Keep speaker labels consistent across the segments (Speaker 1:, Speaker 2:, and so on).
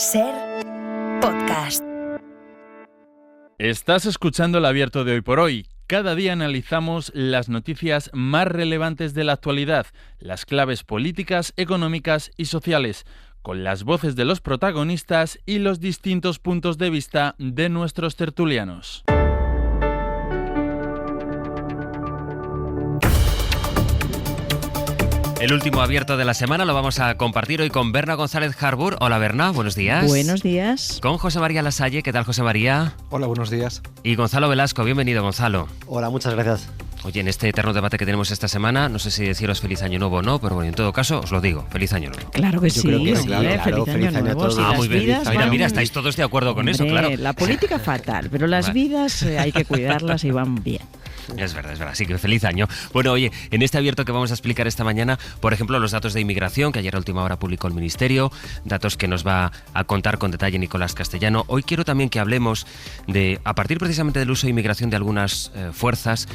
Speaker 1: SER Podcast.
Speaker 2: Estás escuchando el Abierto de Hoy por Hoy. Cada día analizamos las noticias más relevantes de la actualidad, las claves políticas, económicas y sociales, con las voces de los protagonistas y los distintos puntos de vista de nuestros tertulianos.
Speaker 3: El último abierto de la semana lo vamos a compartir hoy con Berna González Harbour. Hola Berna, buenos días.
Speaker 4: Buenos días.
Speaker 3: Con José María Lasalle. ¿Qué tal, José María?
Speaker 5: Hola, buenos días.
Speaker 3: Y Gonzalo Velasco. Bienvenido, Gonzalo.
Speaker 6: Hola, muchas gracias.
Speaker 3: Oye, en este eterno debate que tenemos esta semana, no sé si deciros feliz año nuevo o no, pero bueno, en todo caso os lo digo, feliz año nuevo.
Speaker 4: Claro que
Speaker 6: Yo
Speaker 4: sí,
Speaker 6: creo que sí,
Speaker 4: claro, feliz año nuevo. Si
Speaker 3: muy bien.
Speaker 4: vidas
Speaker 3: Mira, estáis todos de acuerdo con eso, claro.
Speaker 4: La política fatal, pero las vidas hay que cuidarlas y van bien.
Speaker 3: Es verdad, así que feliz año. Bueno, oye, en este abierto que vamos a explicar esta mañana, por ejemplo, los datos de inmigración que ayer a última hora publicó el Ministerio, datos que nos va a contar con detalle Nicolás Castellano. Hoy quiero también que hablemos de, a partir precisamente del uso de inmigración de algunas fuerzas,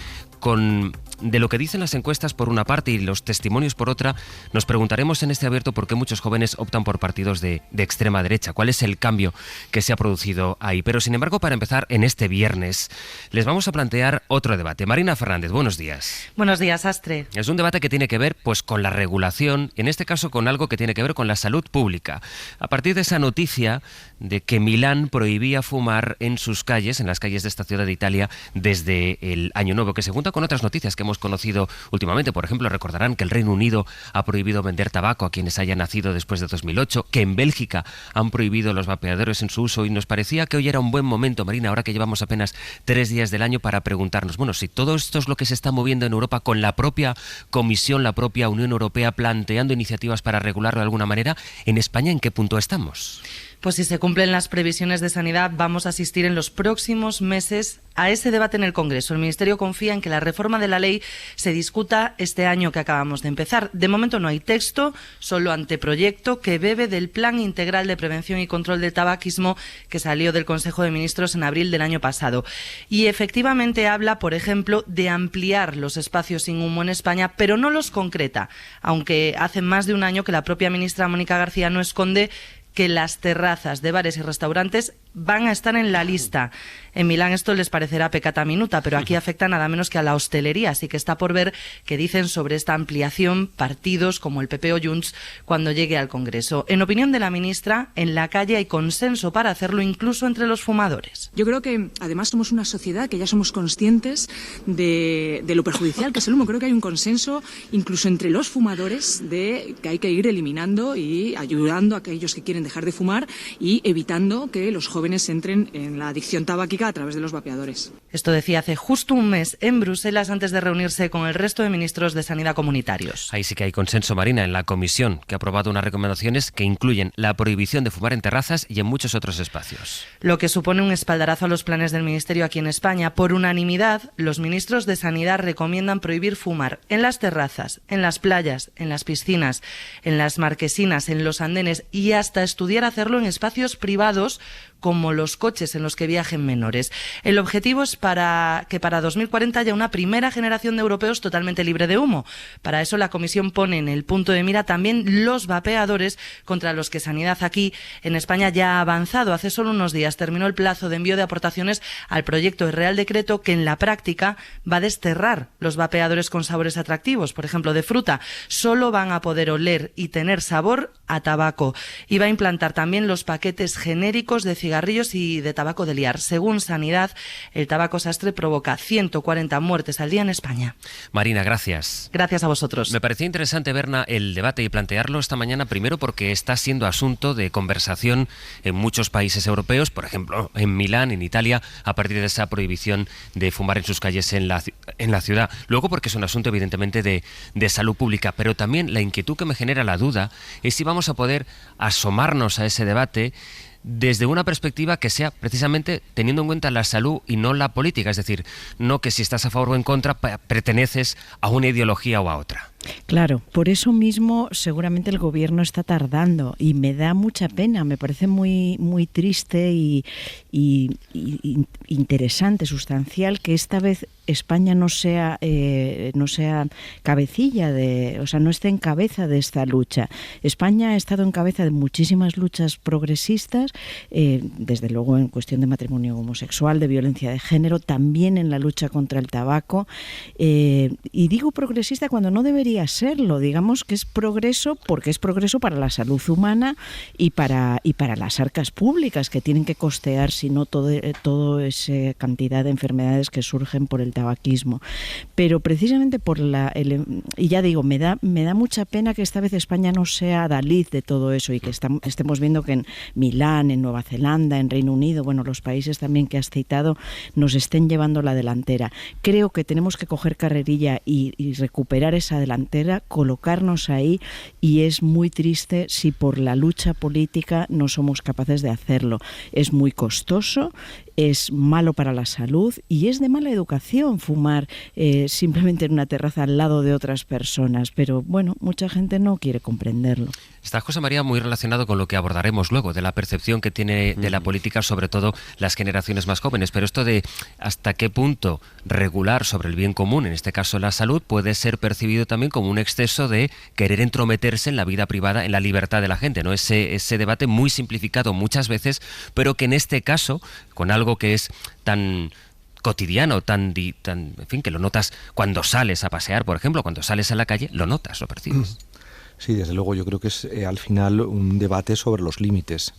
Speaker 3: de lo que dicen las encuestas por una parte y los testimonios por otra. Nos preguntaremos en este abierto por qué muchos jóvenes optan por partidos de extrema derecha, cuál es el cambio que se ha producido ahí. Pero sin embargo, para empezar, en este viernes les vamos a plantear otro debate. Marina Fernández, buenos días.
Speaker 7: Buenos días, Astre.
Speaker 3: Es un debate que tiene que ver pues con la regulación, en este caso con algo que tiene que ver con la salud pública. A partir de esa noticia de que Milán prohibía fumar en sus calles, en las calles de esta ciudad de Italia, desde el Año Nuevo, que se junta con otras noticias que hemos conocido últimamente. Por ejemplo, recordarán que el Reino Unido ha prohibido vender tabaco a quienes hayan nacido después de 2008, que en Bélgica han prohibido los vapeadores en su uso, y nos parecía que hoy era un buen momento, Marina, ahora que llevamos apenas 3 días del año, para preguntarnos, bueno, si todo esto es lo que se está moviendo en Europa con la propia Comisión, la propia Unión Europea planteando iniciativas para regularlo de alguna manera, ¿en España en qué punto estamos?
Speaker 7: Pues si se cumplen las previsiones de sanidad, vamos a asistir en los próximos meses a ese debate en el Congreso. El Ministerio confía en que la reforma de la ley se discuta este año que acabamos de empezar. De momento no hay texto, solo anteproyecto que bebe del Plan Integral de Prevención y Control del Tabaquismo que salió del Consejo de Ministros en abril del año pasado. Y efectivamente habla, por ejemplo, de ampliar los espacios sin humo en España, pero no los concreta, aunque hace más de un año que la propia ministra Mónica García no esconde que las terrazas de bares y restaurantes van a estar en la lista. En Milán esto les parecerá pecata minuta, pero aquí afecta nada menos que a la hostelería, así que está por ver qué dicen sobre esta ampliación partidos como el PP o Junts cuando llegue al Congreso. En opinión de la ministra, en la calle hay consenso para hacerlo, incluso entre los fumadores.
Speaker 8: Yo creo que además somos una sociedad que ya somos conscientes de lo perjudicial que es el humo. Creo que hay un consenso incluso entre los fumadores de que hay que ir eliminando y ayudando a aquellos que quieren dejar de fumar y evitando que los jóvenes entren en la adicción tabáquica a través de los vapeadores.
Speaker 7: Esto decía hace justo un mes en Bruselas antes de reunirse con el resto de ministros de Sanidad comunitarios.
Speaker 3: Ahí sí que hay consenso, Marina, en la Comisión, que ha aprobado unas recomendaciones que incluyen la prohibición de fumar en terrazas y en muchos otros espacios.
Speaker 7: Lo que supone un espaldarazo a los planes del Ministerio aquí en España. Por unanimidad, los ministros de Sanidad recomiendan prohibir fumar en las terrazas, en las playas, en las piscinas, en las marquesinas, en los andenes y hasta estudiar hacerlo en espacios privados como los coches en los que viajen menores. El objetivo es que para 2040 haya una primera generación de europeos totalmente libre de humo. Para eso la Comisión pone en el punto de mira también los vapeadores, contra los que Sanidad aquí en España ya ha avanzado. Hace solo unos días terminó el plazo de envío de aportaciones al proyecto de Real Decreto que en la práctica va a desterrar los vapeadores con sabores atractivos, por ejemplo de fruta. Solo van a poder oler y tener sabor a tabaco. Y va a implantar también los paquetes genéricos de cigarrillos y de tabaco de liar. Según Sanidad, el tabaco sastre provoca 140 muertes al día en España.
Speaker 3: Marina, gracias.
Speaker 7: Gracias a vosotros.
Speaker 3: Me parecía interesante, Berna, el debate y plantearlo esta mañana, primero porque está siendo asunto de conversación en muchos países europeos, por ejemplo, en Milán, en Italia, a partir de esa prohibición de fumar en sus calles en la ciudad. Luego porque es un asunto, evidentemente, de salud pública, pero también la inquietud que me genera la duda es si vamos a poder asomarnos a ese debate desde una perspectiva que sea precisamente teniendo en cuenta la salud y no la política, es decir, no que si estás a favor o en contra perteneces a una ideología o a otra.
Speaker 4: Claro, por eso mismo seguramente el gobierno está tardando y me da mucha pena, me parece muy, muy triste y interesante, sustancial, que esta vez España no sea cabecilla no esté en cabeza de esta lucha. España ha estado en cabeza de muchísimas luchas progresistas, desde luego en cuestión de matrimonio homosexual, de violencia de género, también en la lucha contra el tabaco, y digo progresista cuando no debería serlo. Digamos que es progreso porque es progreso para la salud humana y para las arcas públicas, que tienen que costear, si no, todo esa cantidad de enfermedades que surgen por el tabaquismo. Pero precisamente y ya digo, me da mucha pena que esta vez España no sea adalid de todo eso y que estemos viendo que en Milán, en Nueva Zelanda, en Reino Unido, bueno, los países también que has citado, nos estén llevando la delantera. Creo que tenemos que coger carrerilla y recuperar esa delantera, colocarnos ahí, y es muy triste si por la lucha política no somos capaces de hacerlo. Es muy costoso, es malo para la salud y es de mala educación fumar simplemente en una terraza al lado de otras personas, pero bueno, mucha gente no quiere comprenderlo.
Speaker 3: Está, José María, muy relacionado con lo que abordaremos luego, de la percepción que tiene de la política, sobre todo las generaciones más jóvenes, pero esto de hasta qué punto regular sobre el bien común, en este caso la salud, puede ser percibido también como un exceso de querer entrometerse en la vida privada, en la libertad de la gente, ¿no? Ese debate muy simplificado muchas veces, pero que en este caso, con algo que es tan cotidiano, tan en fin, que lo notas cuando sales a pasear, por ejemplo, cuando sales a la calle, lo notas, lo percibes.
Speaker 5: Sí, desde luego, yo creo que es al final un debate sobre los límites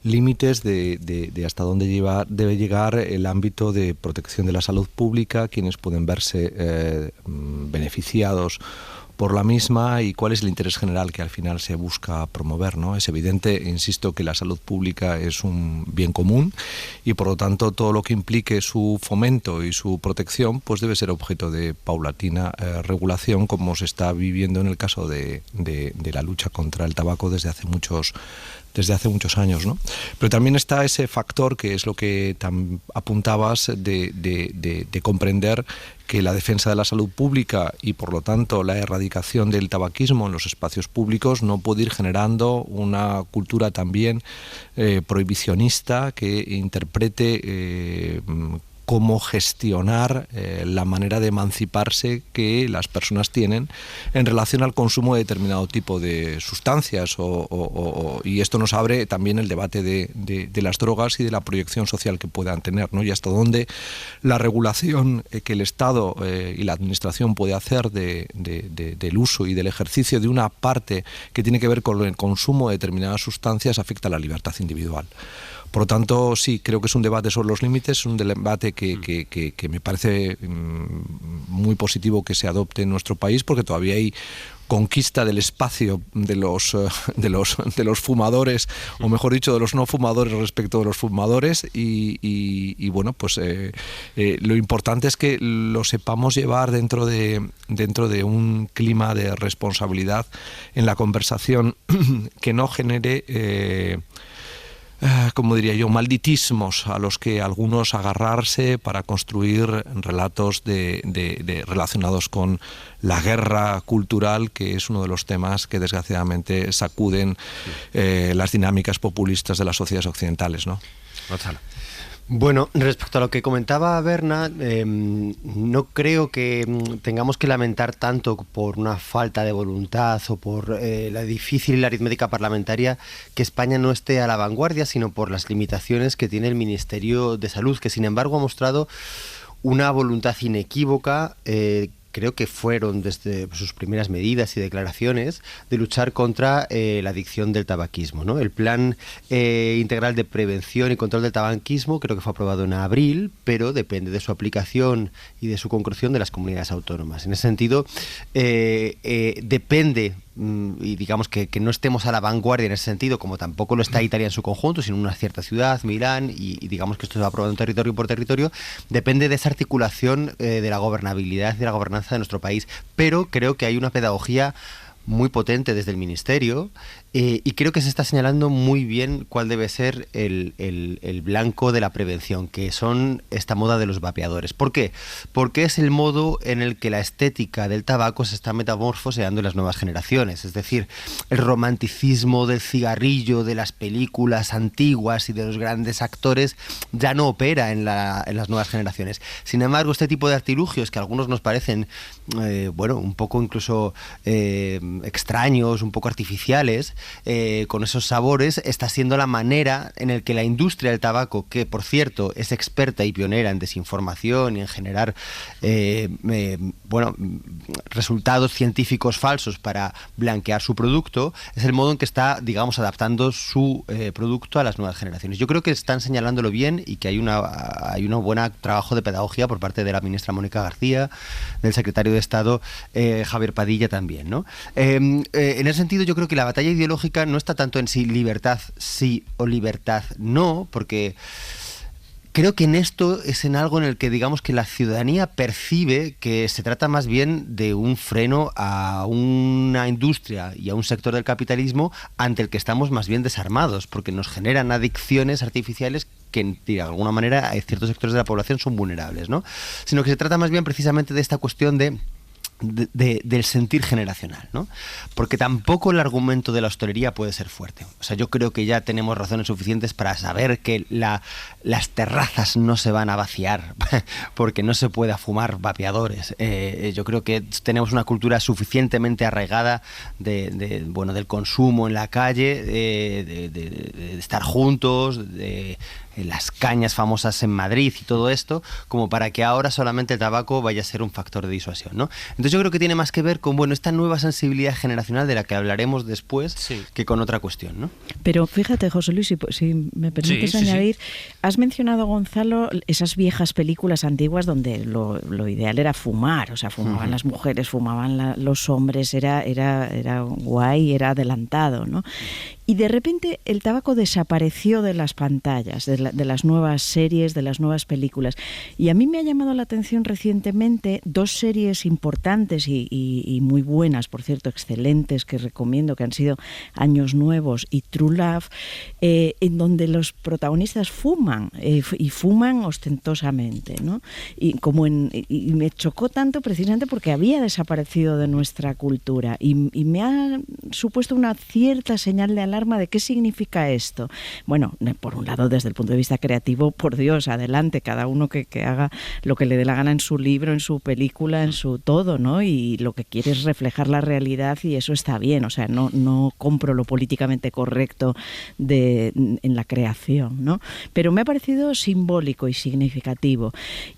Speaker 5: de hasta dónde debe llegar el ámbito de protección de la salud pública, quienes pueden verse beneficiados por la misma y cuál es el interés general que al final se busca promover, ¿no? Es evidente, insisto, que la salud pública es un bien común y por lo tanto todo lo que implique su fomento y su protección pues debe ser objeto de paulatina regulación, como se está viviendo en el caso de la lucha contra el tabaco desde hace muchos años, ¿no? Pero también está ese factor que es lo que apuntabas de comprender que la defensa de la salud pública y por lo tanto la erradicación del tabaquismo en los espacios públicos no puede ir generando una cultura también prohibicionista que interprete cómo gestionar la manera de emanciparse que las personas tienen en relación al consumo de determinado tipo de sustancias y esto nos abre también el debate de las drogas y de la proyección social que puedan tener, ¿no? Y hasta dónde la regulación que el Estado y la Administración puede hacer del uso y del ejercicio de una parte que tiene que ver con el consumo de determinadas sustancias afecta a la libertad individual. Por lo tanto, sí, creo que es un debate sobre los límites, un debate que me parece muy positivo que se adopte en nuestro país, porque todavía hay conquista del espacio de los fumadores, o mejor dicho, de los no fumadores respecto de los fumadores, y bueno, pues lo importante es que lo sepamos llevar dentro de un clima de responsabilidad en la conversación que no genere como diría yo, malditismos a los que algunos agarrarse para construir relatos relacionados con la guerra cultural, que es uno de los temas que desgraciadamente sacuden las dinámicas populistas de las sociedades occidentales, ¿no?
Speaker 3: Gonzalo.
Speaker 6: Bueno, respecto a lo que comentaba Berna, no creo que tengamos que lamentar tanto por una falta de voluntad o por la difícil aritmética parlamentaria que España no esté a la vanguardia, sino por las limitaciones que tiene el Ministerio de Salud, que sin embargo ha mostrado una voluntad inequívoca, creo que fueron desde sus primeras medidas y declaraciones, de luchar contra la adicción del tabaquismo, ¿no? El Plan Integral de Prevención y Control del Tabaquismo creo que fue aprobado en abril, pero depende de su aplicación y de su concreción de las comunidades autónomas. En ese sentido, depende, y digamos que no estemos a la vanguardia en ese sentido, como tampoco lo está Italia en su conjunto, sino en una cierta ciudad, Milán, y digamos que esto se va aprobando territorio por territorio, depende de esa articulación de la gobernabilidad y de la gobernanza de nuestro país. Pero creo que hay una pedagogía muy potente desde el Ministerio Y creo que se está señalando muy bien cuál debe ser el blanco de la prevención, que son esta moda de los vapeadores. ¿Por qué? Porque es el modo en el que la estética del tabaco se está metamorfoseando en las nuevas generaciones. Es decir, el romanticismo del cigarrillo, de las películas antiguas y de los grandes actores ya no opera en las nuevas generaciones. Sin embargo, este tipo de artilugios que a algunos nos parecen un poco incluso extraños, un poco artificiales, con esos sabores, está siendo la manera en la que la industria del tabaco, que por cierto es experta y pionera en desinformación y en generar resultados científicos falsos para blanquear su producto, es el modo en que está, digamos, adaptando su producto a las nuevas generaciones. Yo creo que están señalándolo bien y que hay un buen trabajo de pedagogía por parte de la ministra Mónica García, del secretario de Estado Javier Padilla también, ¿no? En ese sentido, yo creo que la batalla ideológica no está tanto en si libertad sí o libertad no, porque creo que en esto es en algo en el que digamos que la ciudadanía percibe que se trata más bien de un freno a una industria y a un sector del capitalismo ante el que estamos más bien desarmados, porque nos generan adicciones artificiales que de alguna manera hay ciertos sectores de la población son vulnerables, ¿no? Sino que se trata más bien precisamente de esta cuestión del sentir generacional, ¿no? Porque tampoco el argumento de la hostelería puede ser fuerte. O sea, yo creo que ya tenemos razones suficientes para saber que las terrazas no se van a vaciar porque no se pueda fumar vapeadores. Yo creo que tenemos una cultura suficientemente arraigada del consumo en la calle, de estar juntos, de las cañas famosas en Madrid y todo esto, como para que ahora solamente el tabaco vaya a ser un factor de disuasión, ¿no? Entonces yo creo que tiene más que ver con esta nueva sensibilidad generacional de la que hablaremos después, sí, que con otra cuestión, ¿no?
Speaker 4: Pero fíjate, José Luis, si me permites añadir, has mencionado, Gonzalo, esas viejas películas antiguas donde lo ideal era fumar, o sea, fumaban las mujeres, fumaban los hombres, era guay, era adelantado, ¿no? Y de repente el tabaco desapareció de las pantallas, de las nuevas series, de las nuevas películas. Y a mí me ha llamado la atención recientemente 2 series importantes y muy buenas, por cierto, excelentes, que recomiendo, que han sido Años Nuevos y True Love, en donde los protagonistas fuman, y fuman ostentosamente, ¿no? Y me chocó tanto precisamente porque había desaparecido de nuestra cultura y me ha supuesto una cierta señal de alarma de qué significa esto. Bueno, por un lado, desde el punto de vista creativo, por Dios, adelante, cada uno que haga lo que le dé la gana en su libro, en su película, en su todo, ¿no? Y lo que quiere es reflejar la realidad y eso está bien, o sea, no compro lo políticamente correcto en la creación, ¿no? Pero me ha parecido simbólico y significativo.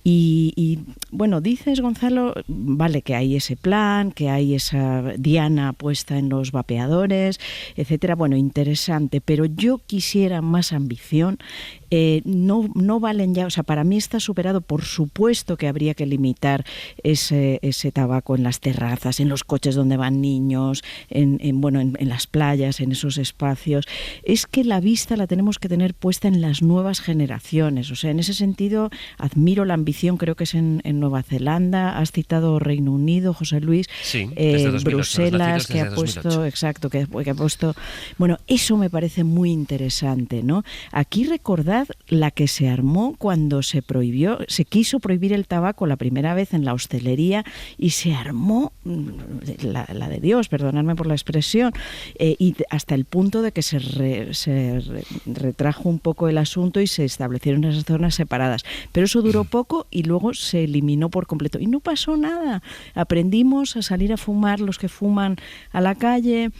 Speaker 4: Y bueno, dices, Gonzalo, vale, que hay ese plan, que hay esa diana puesta en los vapeadores, etcétera. Bueno, interesante, pero yo quisiera más ambición. No valen ya, o sea, para mí está superado. Por supuesto que habría que limitar ese tabaco en las terrazas, en los coches donde van niños, en las playas, en esos espacios. Es que la vista la tenemos que tener puesta en las nuevas generaciones. O sea, en ese sentido admiro la ambición, creo que es en Nueva Zelanda. Has citado Reino Unido, José Luis,
Speaker 3: sí, desde 2008,
Speaker 4: Bruselas, que ha puesto, exacto, que ha puesto. Bueno, eso me parece muy interesante, ¿no? Aquí recordad la que se armó cuando se quiso prohibir el tabaco la primera vez en la hostelería y se armó la de Dios, perdonadme por la expresión, y hasta el punto de que se retrajo un poco el asunto y se establecieron esas zonas separadas. Pero eso duró poco y luego se eliminó por completo. Y no pasó nada. Aprendimos a salir a fumar los que fuman a la calle.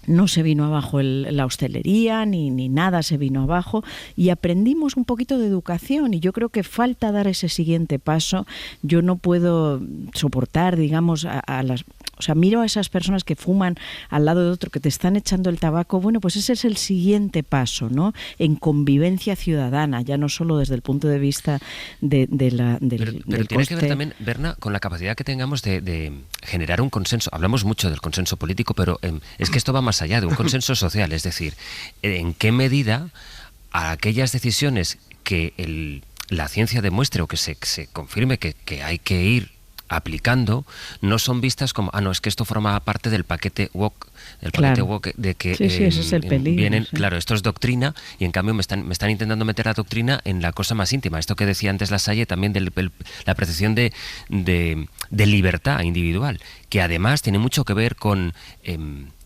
Speaker 4: No se vino abajo la hostelería, ni nada se vino abajo, y aprendimos un poquito de educación, y yo creo que falta dar ese siguiente paso. Yo no puedo soportar, digamos, o sea, miro a esas personas que fuman al lado de otro, que te están echando el tabaco. Bueno, pues ese es el siguiente paso, ¿no? En convivencia ciudadana, ya no solo desde el punto de vista del
Speaker 3: pero tiene que ver también, Berna, con la capacidad que tengamos de generar un consenso. Hablamos mucho del consenso político, pero es que esto va más allá de un consenso social. Es decir, en qué medida a aquellas decisiones que la ciencia demuestre o que se confirme que hay que ir aplicando no son vistas como, no, es que esto forma parte del paquete woke, de que
Speaker 4: sí, ese es el peligro,
Speaker 3: vienen,
Speaker 4: sí.
Speaker 3: Claro, esto es doctrina y en cambio me están intentando meter la doctrina en la cosa más íntima. Esto que decía antes Lasalle también de la percepción de libertad individual, que además tiene mucho que ver con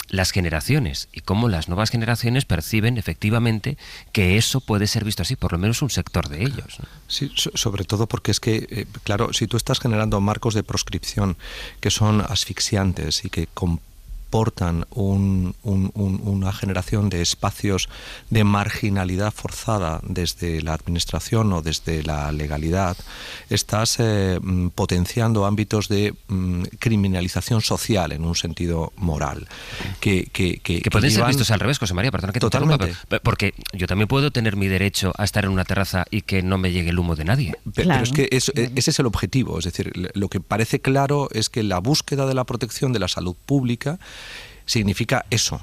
Speaker 3: las generaciones y cómo las nuevas generaciones perciben efectivamente que eso puede ser visto así, por lo menos un sector de ellos, ¿no?
Speaker 5: Sí, sobre todo porque es que, claro, si tú estás generando marcos de proscripción que son asfixiantes y que comportan una generación de espacios de marginalidad forzada desde la administración o desde la legalidad, estás potenciando ámbitos de criminalización social en un sentido moral. Que
Speaker 3: pueden ser vistos al revés, José María, perdón que te
Speaker 5: totalmente
Speaker 3: interrumpa, porque yo también puedo tener mi derecho a estar en una terraza y que no me llegue el humo de nadie.
Speaker 5: Pero es que ese es el objetivo, es decir, lo que parece claro es que la búsqueda de la protección de la salud pública significa eso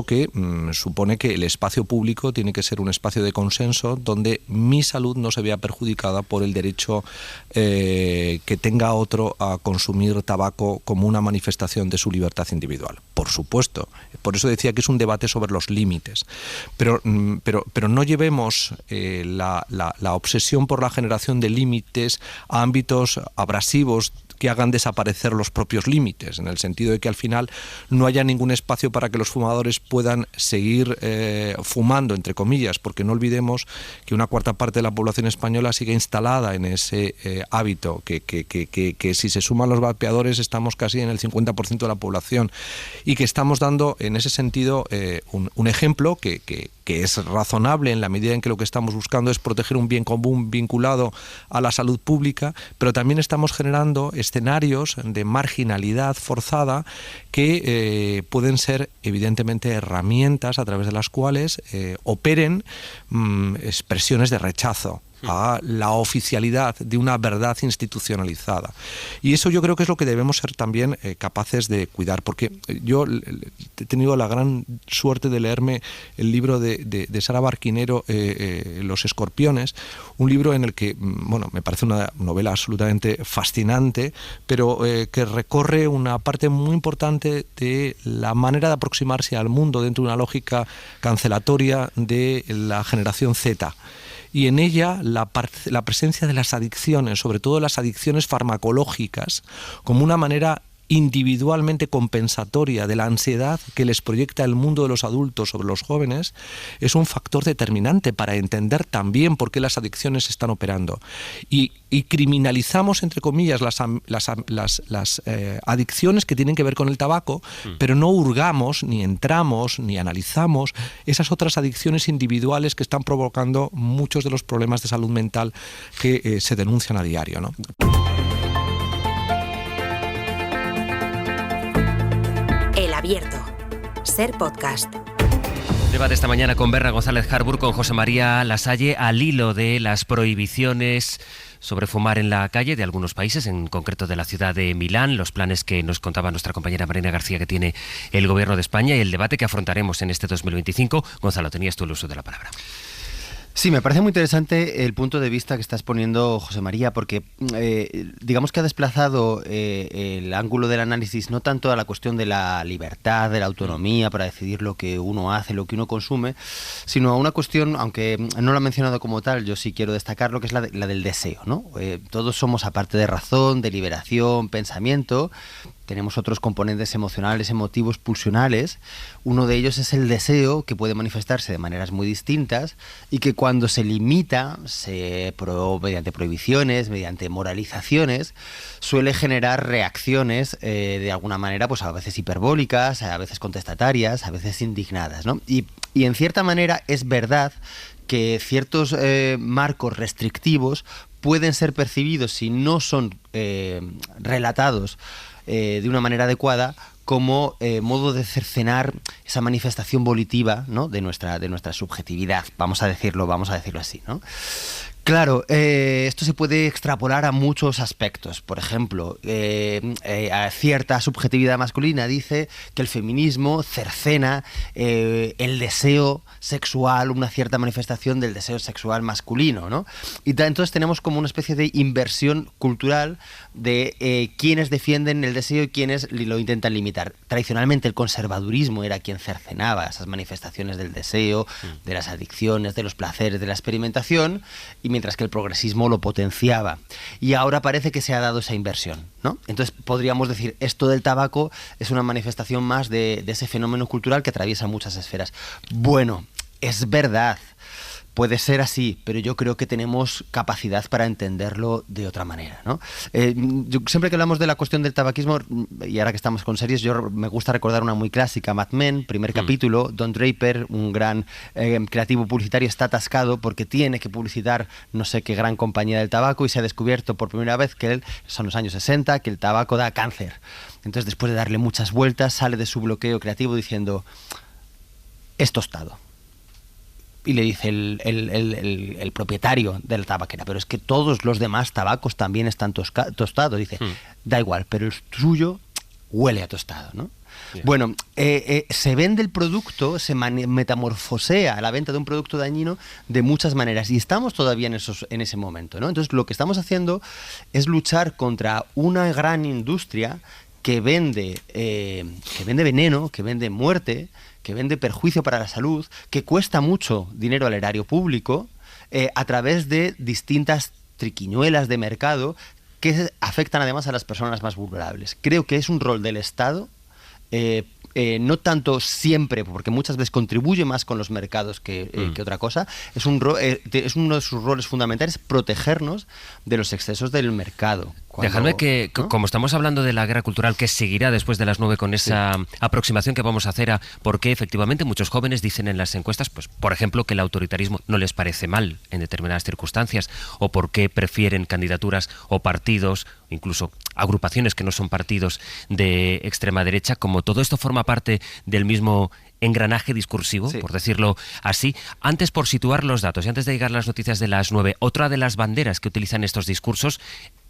Speaker 5: que supone que el espacio público tiene que ser un espacio de consenso donde mi salud no se vea perjudicada por el derecho que tenga otro a consumir tabaco como una manifestación de su libertad individual. Por supuesto, por eso decía que es un debate sobre los límites, pero no llevemos la obsesión por la generación de límites a ámbitos abrasivos que hagan desaparecer los propios límites, en el sentido de que al final no haya ningún espacio para que los fumadores puedan seguir fumando, entre comillas, porque no olvidemos que una cuarta parte de la población española sigue instalada en ese hábito, que si se suman los vapeadores estamos casi en el 50% de la población, y que estamos dando en ese sentido un ejemplo que es razonable en la medida en que lo que estamos buscando es proteger un bien común vinculado a la salud pública, pero también estamos generando escenarios de marginalidad forzada que pueden ser evidentemente herramientas a través de las cuales operen expresiones de rechazo a la oficialidad de una verdad institucionalizada. Y eso yo creo que es lo que debemos ser también capaces de cuidar, porque yo he tenido la gran suerte de leerme el libro de Sara Barquinero, Los escorpiones, un libro en el que, bueno, me parece una novela absolutamente fascinante, pero que recorre una parte muy importante de la manera de aproximarse al mundo dentro de una lógica cancelatoria de la generación Z. Y en ella la presencia de las adicciones, sobre todo las adicciones farmacológicas, como una manera individualmente compensatoria de la ansiedad que les proyecta el mundo de los adultos sobre los jóvenes, es un factor determinante para entender también por qué las adicciones están operando. Y criminalizamos, entre comillas, las adicciones que tienen que ver con el tabaco, pero no hurgamos, ni entramos, ni analizamos esas otras adicciones individuales que están provocando muchos de los problemas de salud mental que se denuncian a diario, ¿no?
Speaker 1: El Abierto. Ser podcast.
Speaker 3: Debate esta mañana con Berna González Harbour, con José María Lasalle, al hilo de las prohibiciones sobre fumar en la calle de algunos países, en concreto de la ciudad de Milán, los planes que nos contaba nuestra compañera Marina García que tiene el Gobierno de España y el debate que afrontaremos en este 2025. Gonzalo, tenías tú el uso de la palabra.
Speaker 6: Sí, me parece muy interesante el punto de vista que estás poniendo, José María, porque digamos que ha desplazado el ángulo del análisis no tanto a la cuestión de la libertad, de la autonomía para decidir lo que uno hace, lo que uno consume, sino a una cuestión, aunque no lo ha mencionado como tal, yo sí quiero destacarlo, que es la del deseo, ¿no? Todos somos, aparte de razón, deliberación, pensamiento, tenemos otros componentes emocionales, emotivos, pulsionales. Uno de ellos es el deseo, que puede manifestarse de maneras muy distintas y que cuando se limita, mediante prohibiciones, mediante moralizaciones, suele generar reacciones de alguna manera, pues a veces hiperbólicas, a veces contestatarias, a veces indignadas, ¿no? Y en cierta manera es verdad que ciertos marcos restrictivos pueden ser percibidos, si no son relatados de una manera adecuada, como modo de cercenar esa manifestación volitiva, ¿no? de nuestra subjetividad, vamos a decirlo así, ¿no? Claro, esto se puede extrapolar a muchos aspectos. Por ejemplo, a cierta subjetividad masculina dice que el feminismo cercena el deseo sexual, una cierta manifestación del deseo sexual masculino, ¿no? Y entonces tenemos como una especie de inversión cultural de quienes defienden el deseo y quienes lo intentan limitar. Tradicionalmente el conservadurismo era quien cercenaba esas manifestaciones del deseo, de las adicciones, de los placeres, de la experimentación, y mientras que el progresismo lo potenciaba. Y ahora parece que se ha dado esa inversión, ¿no? Entonces podríamos decir, esto del tabaco es una manifestación más de ese fenómeno cultural que atraviesa muchas esferas. Bueno, es verdad, puede ser así, pero yo creo que tenemos capacidad para entenderlo de otra manera, ¿no? Yo, siempre que hablamos de la cuestión del tabaquismo, y ahora que estamos con series, yo me gusta recordar una muy clásica, Mad Men, primer capítulo. Don Draper, un gran creativo publicitario, está atascado porque tiene que publicitar no sé qué gran compañía del tabaco y se ha descubierto por primera vez que son los años 60, que el tabaco da cáncer. Entonces, después de darle muchas vueltas, sale de su bloqueo creativo diciendo: es tostado. Y le dice el propietario de la tabaquera: pero es que todos los demás tabacos también están tostados. Dice: da igual, pero el suyo huele a tostado, ¿no? Yeah. Bueno, se vende el producto, se metamorfosea la venta de un producto dañino de muchas maneras, y estamos todavía en ese momento, ¿no? Entonces lo que estamos haciendo es luchar contra una gran industria que vende veneno, que vende muerte, que vende perjuicio para la salud, que cuesta mucho dinero al erario público, a través de distintas triquiñuelas de mercado que afectan además a las personas más vulnerables. Creo que es un rol del Estado, no tanto siempre, porque muchas veces contribuye más con los mercados que otra cosa. Es uno de sus roles fundamentales protegernos de los excesos del mercado.
Speaker 3: Dejadme que, ¿no? Como estamos hablando de la guerra cultural que seguirá después de las 9 con esa aproximación que vamos a hacer a por qué efectivamente muchos jóvenes dicen en las encuestas, pues por ejemplo, que el autoritarismo no les parece mal en determinadas circunstancias, o por qué prefieren candidaturas o partidos, incluso agrupaciones que no son partidos de extrema derecha, como todo esto forma parte del mismo engranaje discursivo, por decirlo así. Antes, por situar los datos y antes de llegar a las noticias de las 9, otra de las banderas que utilizan estos discursos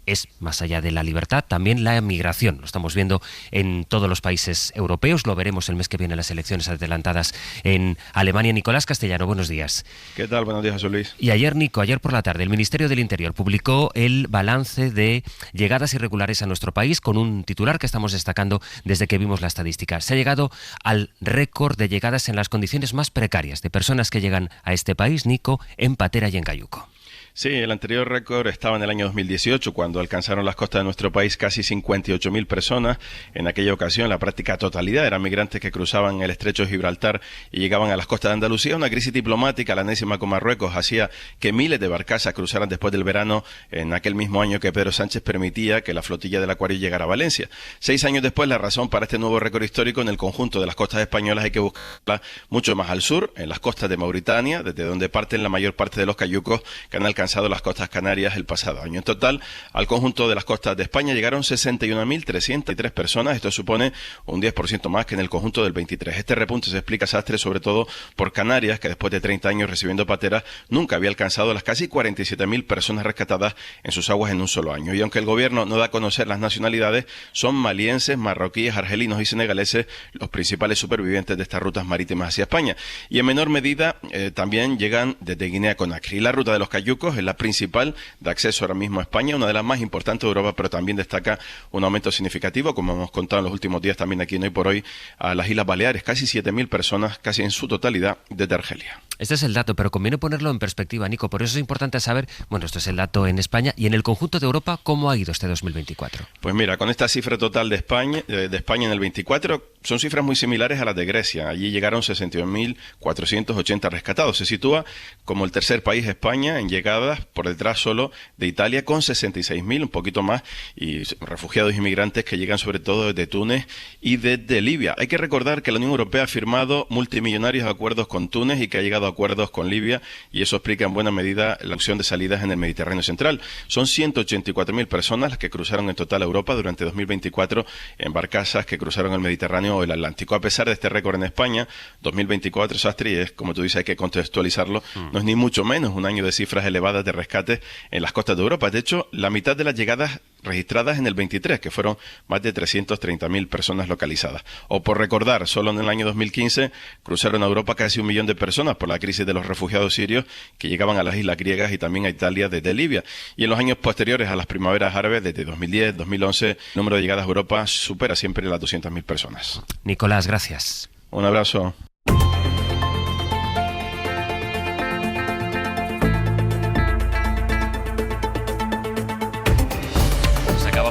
Speaker 3: es, más allá de la libertad, también la migración. Lo estamos viendo en todos los países europeos, lo veremos el mes que viene en las elecciones adelantadas en Alemania. Nicolás Castellano, buenos días.
Speaker 9: ¿Qué tal? Buenos días, José Luis.
Speaker 3: Y ayer por la tarde, el Ministerio del Interior publicó el balance de llegadas irregulares a nuestro país con un titular que estamos destacando desde que vimos la estadística. Se ha llegado al récord de llegadas en las condiciones más precarias de personas que llegan a este país, Nico, en patera y en cayuco.
Speaker 9: Sí, el anterior récord estaba en el año 2018, cuando alcanzaron las costas de nuestro país casi 58.000 personas. En aquella ocasión, la práctica totalidad eran migrantes que cruzaban el estrecho de Gibraltar y llegaban a las costas de Andalucía. Una crisis diplomática, la enésima con Marruecos, hacía que miles de barcazas cruzaran después del verano, en aquel mismo año que Pedro Sánchez permitía que la flotilla del Aquarius llegara a Valencia. 6 años después, la razón para este nuevo récord histórico en el conjunto de las costas españolas hay que buscarla mucho más al sur, en las costas de Mauritania, desde donde parten la mayor parte de los cayucos que han alcanzado las costas canarias el pasado año. En total, al conjunto de las costas de España llegaron 61.303 personas. Esto supone un 10% más que en el conjunto del 23. Este repunte se explica, Sastre, sobre todo por Canarias, que después de 30 años recibiendo pateras, nunca había alcanzado las casi 47.000 personas rescatadas en sus aguas en un solo año. Y aunque el gobierno no da a conocer las nacionalidades, son malienses, marroquíes, argelinos y senegaleses los principales supervivientes de estas rutas marítimas hacia España. Y en menor medida también llegan desde Guinea-Conakry. La ruta de los cayucos es la principal de acceso ahora mismo a España, una de las más importantes de Europa, pero también destaca un aumento significativo, como hemos contado en los últimos días también aquí en Hoy por Hoy, a las Islas Baleares, casi 7.000 personas, casi en su totalidad, desde Argelia.
Speaker 3: Este es el dato, pero conviene ponerlo en perspectiva, Nico. Por eso es importante saber, bueno, esto es el dato en España y en el conjunto de Europa, ¿cómo ha ido este 2024?
Speaker 9: Pues mira, con esta cifra total de España en el 24, son cifras muy similares a las de Grecia. Allí llegaron 61.480 rescatados. Se sitúa como el tercer país España en llegadas, por detrás solo de Italia, con 66.000, un poquito más, y refugiados y inmigrantes que llegan sobre todo desde Túnez y desde Libia. Hay que recordar que la Unión Europea ha firmado multimillonarios acuerdos con Túnez y que ha llegado a acuerdos con Libia y eso explica en buena medida la opción de salidas en el Mediterráneo central. Son 184.000 personas las que cruzaron en total a Europa durante 2024 en barcazas que cruzaron el Mediterráneo o el Atlántico. A pesar de este récord en España, 2024, Sastri, es, como tú dices, hay que contextualizarlo, no es ni mucho menos un año de cifras elevadas de rescate en las costas de Europa. De hecho, la mitad de las llegadas registradas en el 23, que fueron más de 330.000 personas localizadas. O por recordar, solo en el año 2015 cruzaron a Europa casi 1 millón de personas por la crisis de los refugiados sirios que llegaban a las islas griegas y también a Italia desde Libia. Y en los años posteriores a las primaveras árabes, desde 2010, 2011, el número de llegadas a Europa supera siempre las 200.000 personas.
Speaker 3: Nicolás, gracias.
Speaker 9: Un abrazo.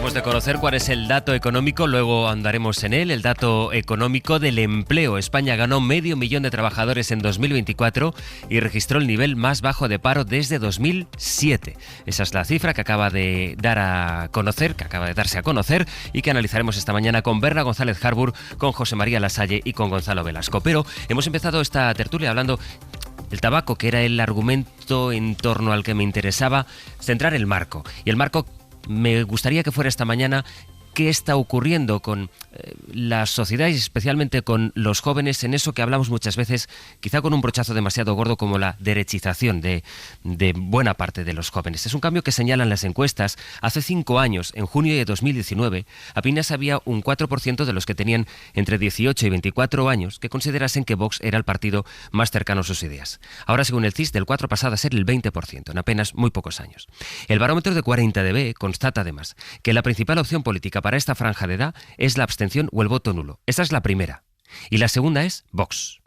Speaker 3: De conocer cuál es el dato económico, luego andaremos en él, el dato económico del empleo. España ganó 500.000 de trabajadores en 2024 y registró el nivel más bajo de paro desde 2007. Esa es la cifra que acaba de darse a conocer y que analizaremos esta mañana con Berna González Harbour, con José María Lasalle y con Gonzalo Velasco. Pero hemos empezado esta tertulia hablando del tabaco, que era el argumento en torno al que me interesaba centrar el marco. Y el marco me gustaría que fuera esta mañana qué está ocurriendo con la sociedad y especialmente con los jóvenes en eso que hablamos muchas veces, quizá con un brochazo demasiado gordo, como la derechización de buena parte de los jóvenes. Es un cambio que señalan las encuestas. Hace 5 años, en junio de 2019, apenas había un 4% de los que tenían entre 18 y 24 años que considerasen que Vox era el partido más cercano a sus ideas. Ahora, según el CIS, del 4 pasado a ser el 20%, en apenas muy pocos años. El barómetro de 40DB constata además que la principal opción política para esta franja de edad es la abstención o el voto nulo. Esa es la primera. Y la segunda es Vox.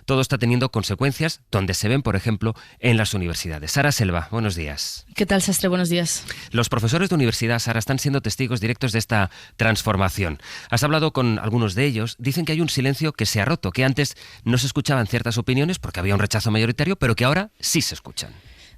Speaker 3: Todo está teniendo consecuencias donde se ven, por ejemplo, en las universidades. Sara Selva, buenos días.
Speaker 10: ¿Qué tal, Sastre? Buenos días.
Speaker 3: Los profesores de universidad, Sara, están siendo testigos directos de esta transformación. Has hablado con algunos de ellos. Dicen que hay un silencio que se ha roto, que antes no se escuchaban ciertas opiniones porque había un rechazo mayoritario, pero que ahora sí se escuchan.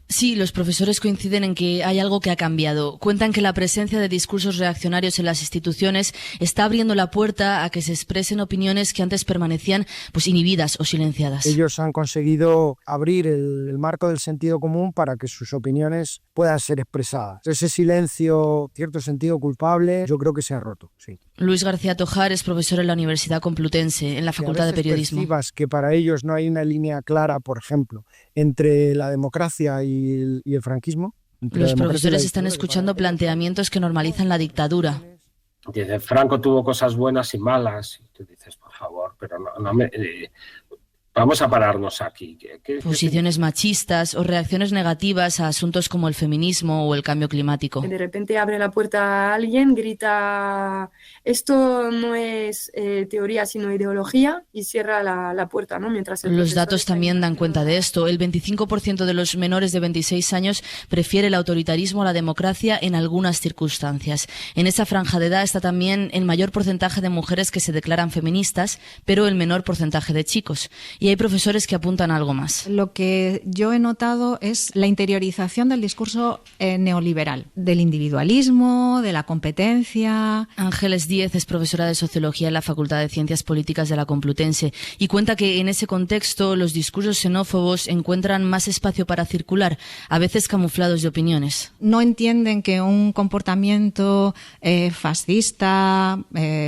Speaker 10: Sí, los profesores coinciden en que hay algo que ha cambiado. Cuentan que la presencia de discursos reaccionarios en las instituciones está abriendo la puerta a que se expresen opiniones que antes permanecían inhibidas o silenciadas.
Speaker 11: Ellos han conseguido abrir el marco del sentido común para que sus opiniones puedan ser expresadas. Ese silencio, cierto sentido culpable, yo creo que se ha roto, sí.
Speaker 10: Luis García Tojar es profesor en la Universidad Complutense, en la Facultad de Periodismo.
Speaker 11: Percibas que para ellos no hay una línea clara, por ejemplo, entre la democracia y el franquismo.
Speaker 10: Los profesores están escuchando planteamientos que normalizan la dictadura.
Speaker 12: Dice, Franco tuvo cosas buenas y malas. Y tú dices, por favor, pero no me... Vamos a pararnos aquí.
Speaker 10: Posiciones machistas o reacciones negativas a asuntos como el feminismo o el cambio climático.
Speaker 13: De repente abre la puerta a alguien, grita, esto no es teoría sino ideología, y cierra la puerta, ¿no? Mientras
Speaker 10: los datos también dan cuenta de esto. El 25% de los menores de 26 años prefiere el autoritarismo a la democracia en algunas circunstancias. En esa franja de edad está también el mayor porcentaje de mujeres que se declaran feministas, pero el menor porcentaje de chicos. Y hay profesores que apuntan a algo más.
Speaker 14: Lo que yo he notado es la interiorización del discurso neoliberal, del individualismo, de la competencia.
Speaker 10: Ángeles Díez es profesora de Sociología en la Facultad de Ciencias Políticas de la Complutense y cuenta que en ese contexto los discursos xenófobos encuentran más espacio para circular, a veces camuflados de opiniones.
Speaker 14: No entienden que un comportamiento fascista,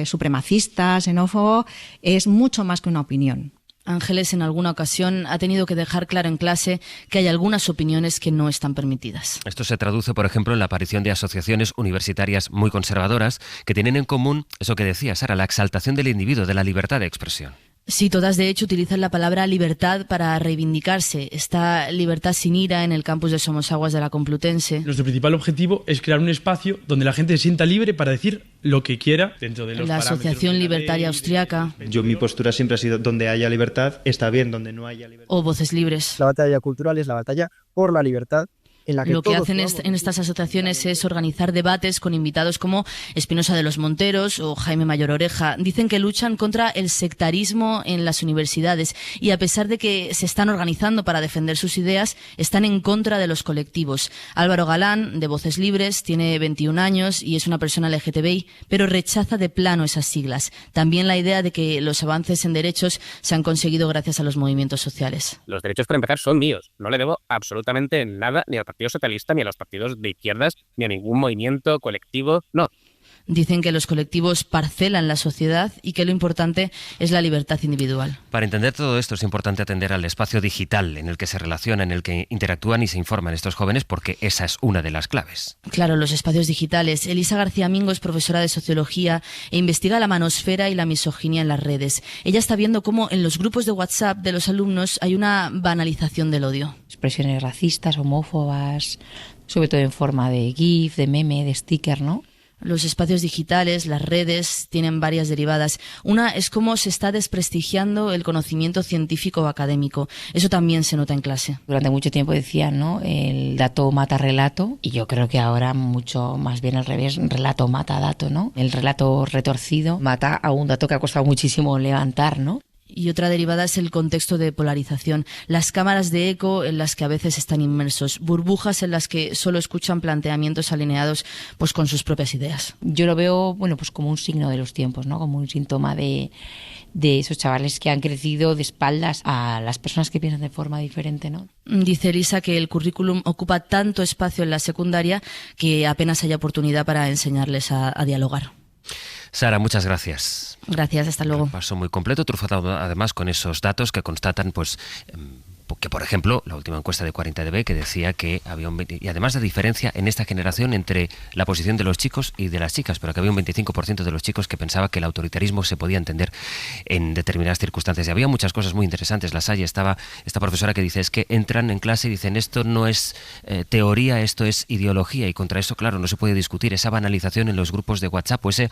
Speaker 14: supremacista, xenófobo es mucho más que una opinión.
Speaker 10: Ángeles en alguna ocasión ha tenido que dejar claro en clase que hay algunas opiniones que no están permitidas.
Speaker 3: Esto se traduce, por ejemplo, en la aparición de asociaciones universitarias muy conservadoras que tienen en común eso que decía Sara, la exaltación del individuo, de la libertad de expresión.
Speaker 10: Sí, todas de hecho utilizan la palabra libertad para reivindicarse. Está Libertad sin ira en el campus de Somosaguas de la Complutense.
Speaker 15: Nuestro principal objetivo es crear un espacio donde la gente se sienta libre para decir lo que quiera dentro de los parámetros.
Speaker 10: La Asociación Libertaria Austriaca.
Speaker 16: Mi postura siempre ha sido donde haya libertad está bien, donde no haya libertad.
Speaker 10: O Voces Libres.
Speaker 11: La batalla cultural es la batalla por la libertad en la que
Speaker 10: lo que
Speaker 11: todos
Speaker 10: hacen en estas asociaciones es organizar debates con invitados como Espinosa de los Monteros o Jaime Mayor Oreja. Dicen que luchan contra el sectarismo en las universidades y a pesar de que se están organizando para defender sus ideas, están en contra de los colectivos. Álvaro Galán, de Voces Libres, tiene 21 años y es una persona LGTBI, pero rechaza de plano esas siglas. También la idea de que los avances en derechos se han conseguido gracias a los movimientos sociales.
Speaker 17: Los derechos, para empezar, son míos. No le debo absolutamente nada ni al Partido Socialista, ni a los partidos de izquierdas, ni a ningún movimiento colectivo, no.
Speaker 10: Dicen que los colectivos parcelan la sociedad y que lo importante es la libertad individual.
Speaker 3: Para entender todo esto es importante atender al espacio digital en el que se relacionan, en el que interactúan y se informan estos jóvenes, porque esa es una de las claves.
Speaker 10: Claro, los espacios digitales. Elisa García Mingo es profesora de sociología e investiga la manosfera y la misoginia en las redes. Ella está viendo cómo en los grupos de WhatsApp de los alumnos hay una banalización del odio.
Speaker 18: Expresiones racistas, homófobas, sobre todo en forma de GIF, de meme, de sticker, ¿no?
Speaker 10: Los espacios digitales, las redes, tienen varias derivadas. Una es cómo se está desprestigiando el conocimiento científico o académico. Eso también se nota en clase.
Speaker 18: Durante mucho tiempo decían, ¿no?, el dato mata relato, y yo creo que ahora mucho más bien al revés, relato mata dato, ¿no? El relato retorcido mata a un dato que ha costado muchísimo levantar, ¿no?
Speaker 10: Y otra derivada es el contexto de polarización. Las cámaras de eco en las que a veces están inmersos. Burbujas en las que solo escuchan planteamientos alineados pues con sus propias ideas.
Speaker 18: Yo lo veo, bueno, pues como un signo de los tiempos, ¿no? Como un síntoma de esos chavales que han crecido de espaldas a las personas que piensan de forma diferente, ¿no?
Speaker 10: Dice Elisa que el currículum ocupa tanto espacio en la secundaria que apenas hay oportunidad para enseñarles a dialogar.
Speaker 3: Sara, muchas gracias.
Speaker 10: Gracias, hasta luego.
Speaker 3: Un paso muy completo, trufado además con esos datos que constatan, pues, que por ejemplo, la última encuesta de 40dB que decía que había y además de diferencia en esta generación entre la posición de los chicos y de las chicas, pero que había un 25% de los chicos que pensaba que el autoritarismo se podía entender en determinadas circunstancias. Y había muchas cosas muy interesantes. La Salle, estaba esta profesora que dice, es que entran en clase y dicen, esto no es teoría, esto es ideología, y contra eso, claro, no se puede discutir. Esa banalización en los grupos de WhatsApp o ese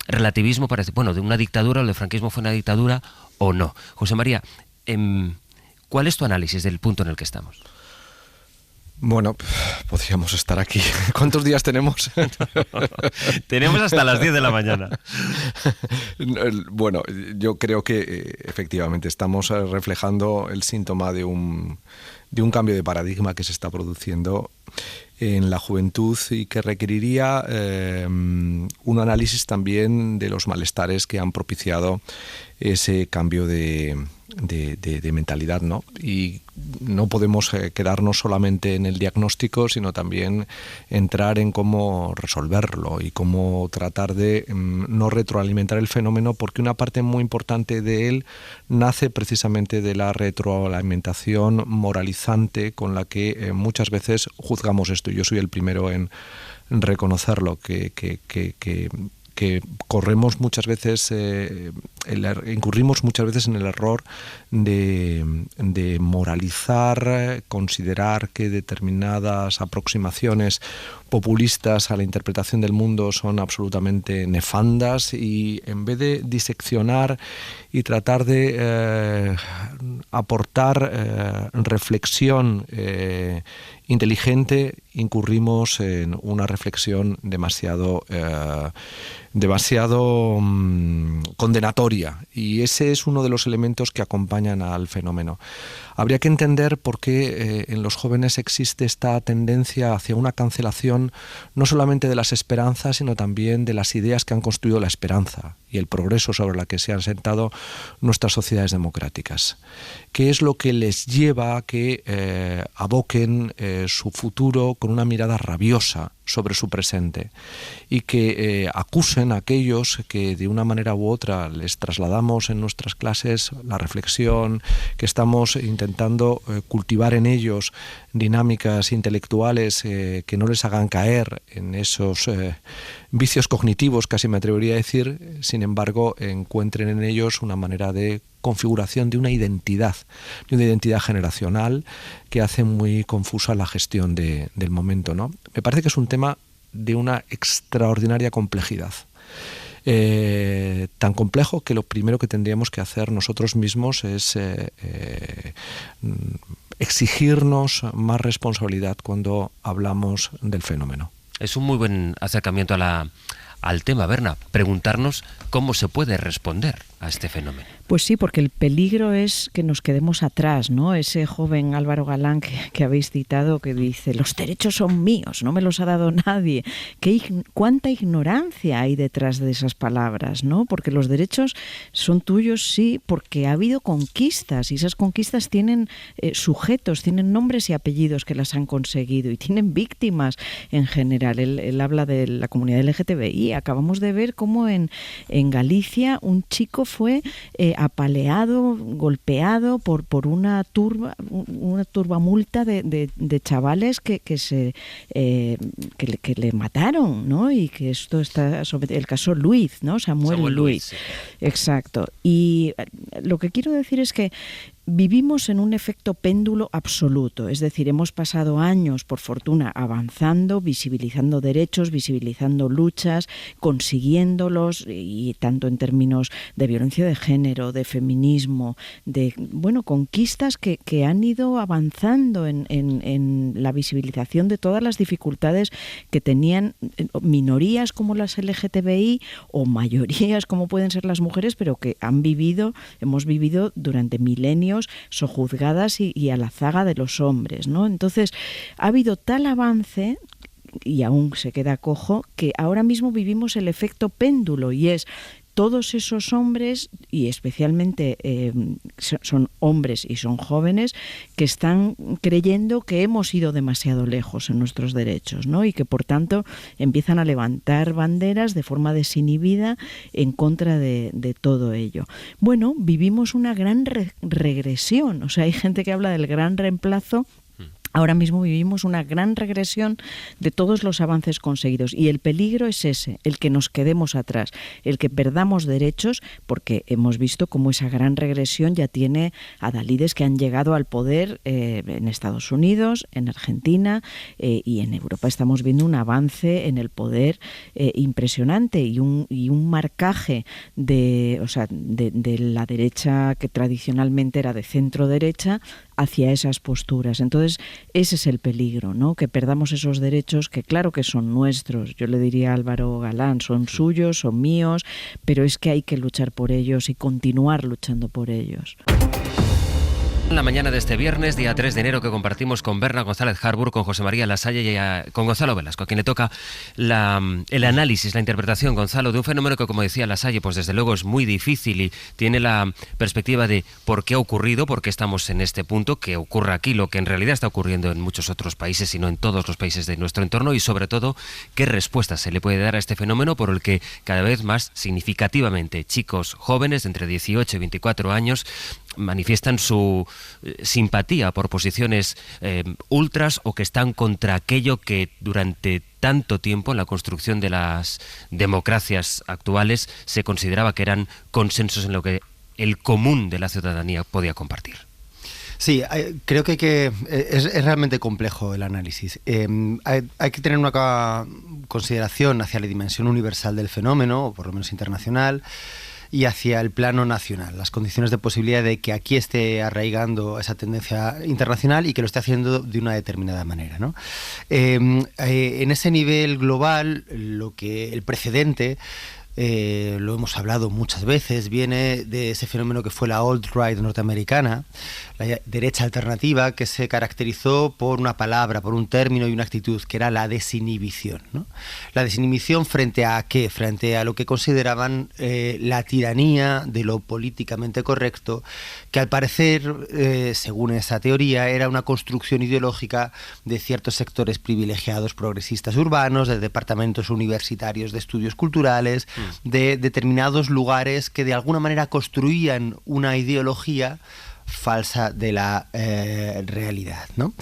Speaker 3: relativismo parece, bueno, de una dictadura o el franquismo fue una dictadura o no. José María, ¿cuál es tu análisis del punto en el que estamos?
Speaker 5: Bueno, podríamos estar aquí. ¿Cuántos días tenemos?
Speaker 3: Tenemos hasta las 10 de la mañana.
Speaker 5: Bueno, yo creo que efectivamente estamos reflejando el síntoma de un cambio de paradigma que se está produciendo en la juventud y que requeriría un análisis también de los malestares que han propiciado ese cambio de mentalidad, ¿no? Y no podemos quedarnos solamente en el diagnóstico, sino también entrar en cómo resolverlo y cómo tratar de no retroalimentar el fenómeno, porque una parte muy importante de él nace precisamente de la retroalimentación moralizante con la que muchas veces juzgamos esto. Yo soy el primero en reconocerlo, que corremos muchas veces, incurrimos muchas veces en el error de moralizar, considerar que determinadas aproximaciones populistas a la interpretación del mundo son absolutamente nefandas, y en vez de diseccionar y tratar de aportar reflexión inteligente, incurrimos en una reflexión demasiado condenatoria, y ese es uno de los elementos que acompañan al fenómeno. Habría que entender por qué en los jóvenes existe esta tendencia hacia una cancelación no solamente de las esperanzas, sino también de las ideas que han construido la esperanza y el progreso sobre la que se han sentado nuestras sociedades democráticas. ¿Qué es lo que les lleva a que aboquen su futuro con una mirada rabiosa sobre su presente y que acusen a aquellos que de una manera u otra les trasladamos en nuestras clases la reflexión, que estamos intentando cultivar en ellos dinámicas intelectuales que no les hagan caer en esos vicios cognitivos, casi me atrevería a decir, sin embargo encuentren en ellos una manera de configuración de una identidad generacional que hace muy confusa la gestión del momento, ¿no? Me parece que es un tema de una extraordinaria complejidad. tan complejo que lo primero que tendríamos que hacer nosotros mismos es exigirnos más responsabilidad cuando hablamos del fenómeno.
Speaker 3: Es un muy buen acercamiento al tema, Berna, preguntarnos cómo se puede responder a este fenómeno.
Speaker 4: Pues sí, porque el peligro es que nos quedemos atrás, ¿no? Ese joven Álvaro Galán que habéis citado, que dice, los derechos son míos, no me los ha dado nadie. ¿Cuánta ignorancia hay detrás de esas palabras, ¿no? Porque los derechos son tuyos, sí, porque ha habido conquistas, y esas conquistas tienen sujetos, tienen nombres y apellidos que las han conseguido, y tienen víctimas en general. Él habla de la comunidad LGTBI. Acabamos de ver cómo en Galicia un chico fue apaleado, golpeado por una turbamulta de chavales que le mataron, ¿no? Y que esto está sobre el caso Luis, ¿no? Samuel Luis. Sí. Exacto. Y lo que quiero decir es que vivimos en un efecto péndulo absoluto, es decir, hemos pasado años, por fortuna, avanzando, visibilizando derechos, visibilizando luchas, consiguiéndolos, y tanto en términos de violencia de género, de feminismo, de conquistas que han ido avanzando en la visibilización de todas las dificultades que tenían minorías como las LGTBI o mayorías como pueden ser las mujeres, pero que hemos vivido durante milenios sojuzgadas y a la zaga de los hombres, ¿no? Entonces, ha habido tal avance, y aún se queda cojo, que ahora mismo vivimos el efecto péndulo, y es todos esos hombres, y especialmente son hombres y son jóvenes, que están creyendo que hemos ido demasiado lejos en nuestros derechos, ¿no? Y que por tanto empiezan a levantar banderas de forma desinhibida en contra de todo ello. Bueno, vivimos una gran regresión, o sea, hay gente que habla del gran reemplazo. Ahora mismo vivimos una gran regresión de todos los avances conseguidos, y el peligro es ese, el que nos quedemos atrás, el que perdamos derechos, porque hemos visto cómo esa gran regresión ya tiene adalides que han llegado al poder en Estados Unidos, en Argentina, y en Europa estamos viendo un avance en el poder impresionante, y un marcaje de la derecha, que tradicionalmente era de centro derecha, hacia esas posturas. Entonces, ese es el peligro, ¿no? Que perdamos esos derechos que claro que son nuestros. Yo le diría a Álvaro Galán, son suyos, son míos, pero es que hay que luchar por ellos y continuar luchando por ellos.
Speaker 3: En la mañana de este viernes, día 3 de enero, que compartimos con Berna González Harbour, con José María Lasalle y con Gonzalo Velasco, a quien le toca el análisis, la interpretación, Gonzalo, de un fenómeno que, como decía Lasalle, pues desde luego es muy difícil y tiene la perspectiva de por qué ha ocurrido, por qué estamos en este punto, que ocurre aquí, lo que en realidad está ocurriendo en muchos otros países, sino en todos los países de nuestro entorno, y sobre todo, qué respuesta se le puede dar a este fenómeno por el que cada vez más significativamente chicos jóvenes de entre 18 y 24 años manifiestan su simpatía por posiciones ultras, o que están contra aquello que durante tanto tiempo en la construcción de las democracias actuales se consideraba que eran consensos en lo que el común de la ciudadanía podía compartir.
Speaker 6: Sí, creo que es realmente complejo el análisis. Hay que tener una consideración hacia la dimensión universal del fenómeno, o por lo menos internacional, y hacia el plano nacional, las condiciones de posibilidad de que aquí esté arraigando esa tendencia internacional y que lo esté haciendo de una determinada manera, ¿no? En ese nivel global, el precedente, lo hemos hablado muchas veces, viene de ese fenómeno que fue la alt-right norteamericana, la derecha alternativa, que se caracterizó por una palabra, por un término y una actitud, que era la desinhibición, ¿no? La desinhibición ¿frente a qué? Frente a lo que consideraban la tiranía de lo políticamente correcto, que al parecer, según esa teoría, era una construcción ideológica de ciertos sectores privilegiados progresistas urbanos, de departamentos universitarios de estudios culturales, de determinados lugares que de alguna manera construían una ideología falsa de la realidad, ¿no?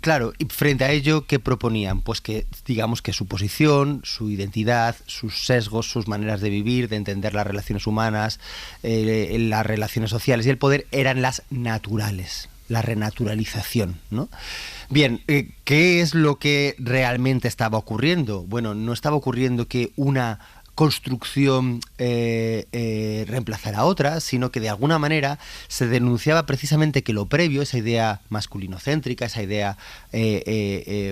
Speaker 6: Claro, y frente a ello, ¿qué proponían? Pues que, digamos, que su posición, su identidad, sus sesgos, sus maneras de vivir, de entender las relaciones humanas, las relaciones sociales y el poder eran las naturales, la renaturalización, ¿no? Bien, ¿qué es lo que realmente estaba ocurriendo? Bueno, no estaba ocurriendo que una construcción reemplazara a otra, sino que de alguna manera se denunciaba precisamente que lo previo, esa idea masculinocéntrica, esa idea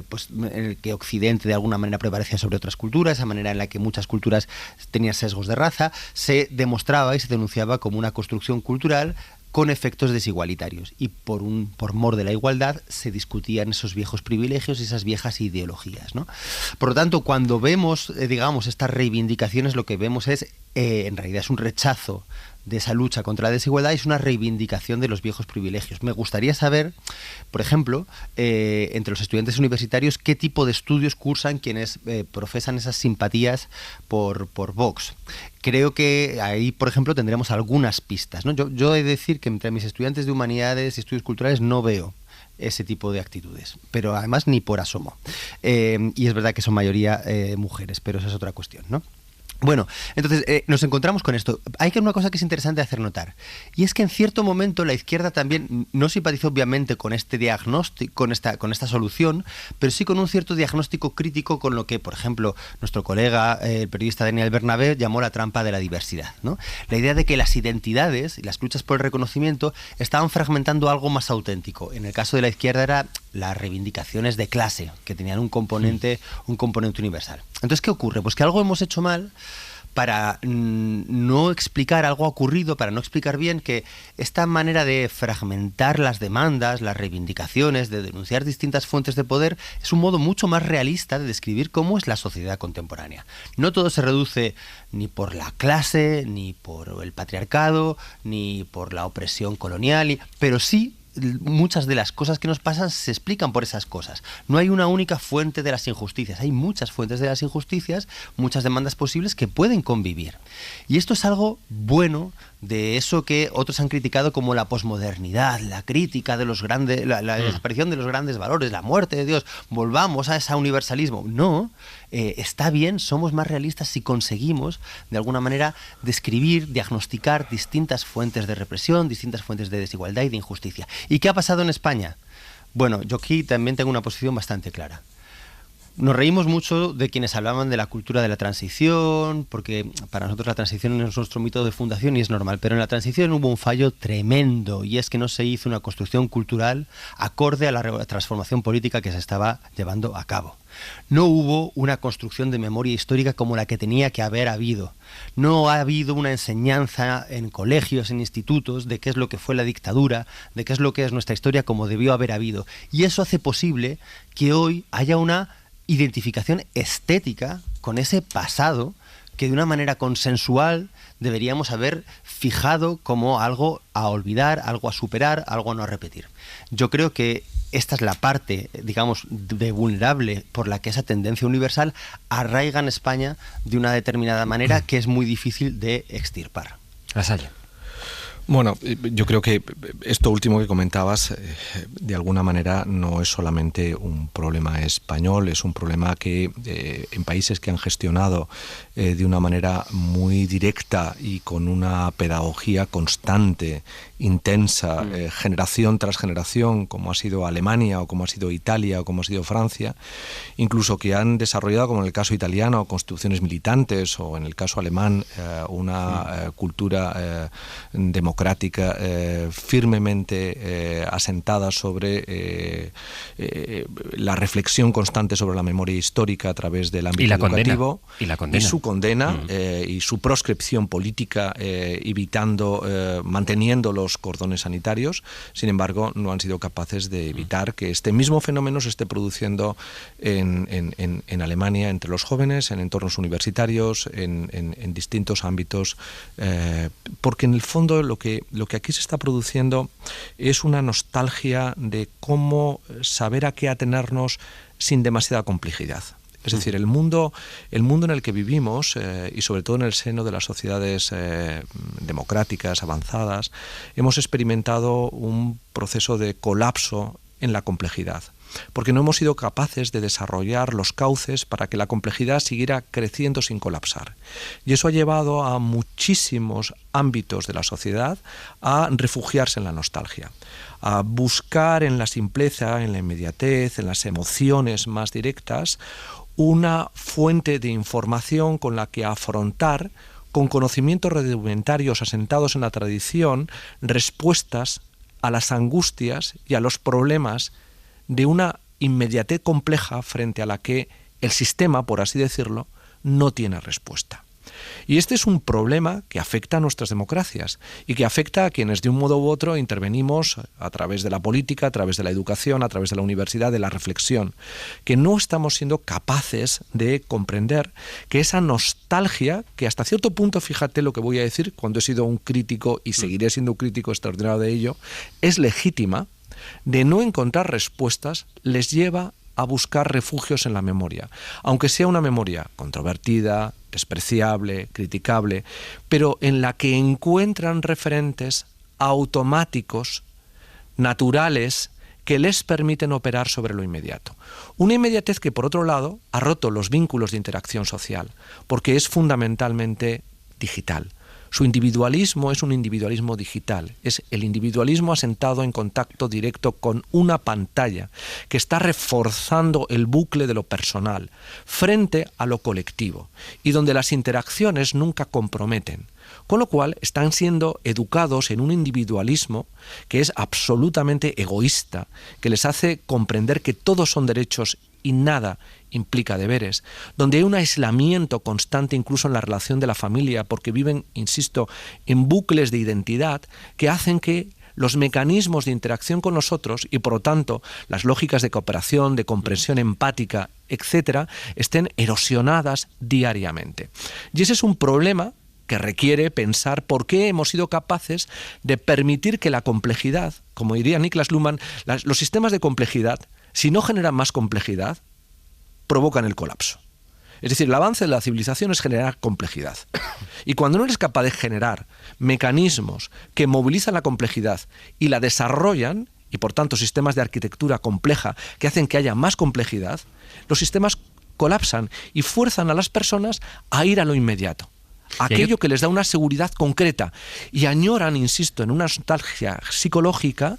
Speaker 6: pues, en el que Occidente de alguna manera prevalecía sobre otras culturas, esa manera en la que muchas culturas tenían sesgos de raza, se demostraba y se denunciaba como una construcción cultural con efectos desigualitarios, y por mor de la igualdad se discutían esos viejos privilegios y esas viejas ideologías, ¿no? Por lo tanto, cuando vemos, digamos, estas reivindicaciones, lo que vemos es, en realidad es un rechazo de esa lucha contra la desigualdad, es una reivindicación de los viejos privilegios. Me gustaría saber, por ejemplo, entre los estudiantes universitarios, qué tipo de estudios cursan quienes profesan esas simpatías por Vox. Creo que ahí, por ejemplo, tendremos algunas pistas, ¿no? Yo he de decir que entre mis estudiantes de humanidades y estudios culturales no veo ese tipo de actitudes, pero además ni por asomo. Y es verdad que son mayoría mujeres, pero esa es otra cuestión, ¿no? Bueno, entonces nos encontramos con esto. Hay una cosa que es interesante hacer notar, y es que en cierto momento la izquierda también no simpatizó obviamente con este diagnóstico, con esta solución, pero sí con un cierto diagnóstico crítico con lo que, por ejemplo, nuestro colega, el periodista Daniel Bernabé, llamó la trampa de la diversidad, ¿no? La idea de que las identidades y las luchas por el reconocimiento estaban fragmentando algo más auténtico. En el caso de la izquierda era las reivindicaciones de clase, que tenían un componente universal. Entonces, ¿qué ocurre? Pues que algo hemos hecho mal para no explicar algo ocurrido, para no explicar bien que esta manera de fragmentar las demandas, las reivindicaciones, de denunciar distintas fuentes de poder, es un modo mucho más realista de describir cómo es la sociedad contemporánea. No todo se reduce ni por la clase, ni por el patriarcado, ni por la opresión colonial, pero sí muchas de las cosas que nos pasan se explican por esas cosas. No hay una única fuente de las injusticias, hay muchas fuentes de las injusticias, muchas demandas posibles que pueden convivir. Y esto es algo bueno de eso que otros han criticado como la posmodernidad, la crítica de los grandes, la desaparición de los grandes valores, la muerte de Dios, volvamos a ese universalismo. No, está bien, somos más realistas si conseguimos de alguna manera describir, diagnosticar distintas fuentes de represión, distintas fuentes de desigualdad y de injusticia. ¿Y qué ha pasado en España? Bueno, yo aquí también tengo una posición bastante clara. Nos reímos mucho de quienes hablaban de la cultura de la transición, porque para nosotros la transición es nuestro mito de fundación y es normal, pero en la transición hubo un fallo tremendo, y es que no se hizo una construcción cultural acorde a la transformación política que se estaba llevando a cabo. No hubo una construcción de memoria histórica como la que tenía que haber habido. No ha habido una enseñanza en colegios, en institutos, de qué es lo que fue la dictadura, de qué es lo que es nuestra historia como debió haber habido. Y eso hace posible que hoy haya una identificación estética con ese pasado que de una manera consensual deberíamos haber fijado como algo a olvidar, algo a superar, algo a no repetir. Yo creo que esta es la parte, digamos, de vulnerable por la que esa tendencia universal arraiga en España de una determinada manera que es muy difícil de extirpar.
Speaker 3: Lasalle.
Speaker 5: Bueno, yo creo que esto último que comentabas, de alguna manera no es solamente un problema español, es un problema que en países que han gestionado de una manera muy directa y con una pedagogía constante, intensa, generación tras generación, como ha sido Alemania o como ha sido Italia o como ha sido Francia, incluso que han desarrollado, como en el caso italiano, constituciones militantes, o en el caso alemán una cultura democrática firmemente asentada sobre la reflexión constante sobre la memoria histórica a través del ámbito educativo y su condena y su proscripción política, manteniendo los cordones sanitarios. Sin embargo, no han sido capaces de evitar que este mismo fenómeno se esté produciendo en Alemania entre los jóvenes, en entornos universitarios, en distintos ámbitos, porque en el fondo lo que aquí se está produciendo es una nostalgia de cómo saber a qué atenernos sin demasiada complejidad. Es decir, el mundo en el que vivimos, y sobre todo en el seno de las sociedades democráticas, avanzadas, hemos experimentado un proceso de colapso en la complejidad. porque no hemos sido capaces de desarrollar los cauces para que la complejidad siguiera creciendo sin colapsar. Y eso ha llevado a muchísimos ámbitos de la sociedad a refugiarse en la nostalgia, a buscar en la simpleza, en la inmediatez, en las emociones más directas, una fuente de información con la que afrontar, con conocimientos rudimentarios asentados en la tradición, respuestas a las angustias y a los problemas de una inmediatez compleja frente a la que el sistema, por así decirlo, no tiene respuesta. Y este es un problema que afecta a nuestras democracias y que afecta a quienes de un modo u otro intervenimos a través de la política, a través de la educación, a través de la universidad, de la reflexión, que no estamos siendo capaces de comprender que esa nostalgia, que hasta cierto punto, fíjate lo que voy a decir, cuando he sido un crítico y seguiré siendo un crítico extraordinario de ello, es legítima, de no encontrar respuestas, les lleva a buscar refugios en la memoria, aunque sea una memoria controvertida, despreciable, criticable, pero en la que encuentran referentes automáticos, naturales, que les permiten operar sobre lo inmediato. Una inmediatez que, por otro lado, ha roto los vínculos de interacción social, porque es fundamentalmente digital. Su individualismo es un individualismo digital, es el individualismo asentado en contacto directo con una pantalla que está reforzando el bucle de lo personal frente a lo colectivo y donde las interacciones nunca comprometen. Con lo cual están siendo educados en un individualismo que es absolutamente egoísta, que les hace comprender que todos son derechos y nada implica deberes, donde hay un aislamiento constante incluso en la relación de la familia, porque viven, insisto, en bucles de identidad que hacen que los mecanismos de interacción con nosotros y por lo tanto las lógicas de cooperación, de comprensión empática, etcétera, estén erosionadas diariamente. Y ese es un problema que requiere pensar por qué hemos sido capaces de permitir que la complejidad, como diría Niklas Luhmann, los sistemas de complejidad, si no generan más complejidad, provocan el colapso. Es decir, el avance de la civilización es generar complejidad. Y cuando no eres capaz de generar mecanismos que movilizan la complejidad y la desarrollan, y por tanto sistemas de arquitectura compleja que hacen que haya más complejidad, los sistemas colapsan y fuerzan a las personas a ir a lo inmediato. Aquello que les da una seguridad concreta y añoran, insisto, en una nostalgia psicológica,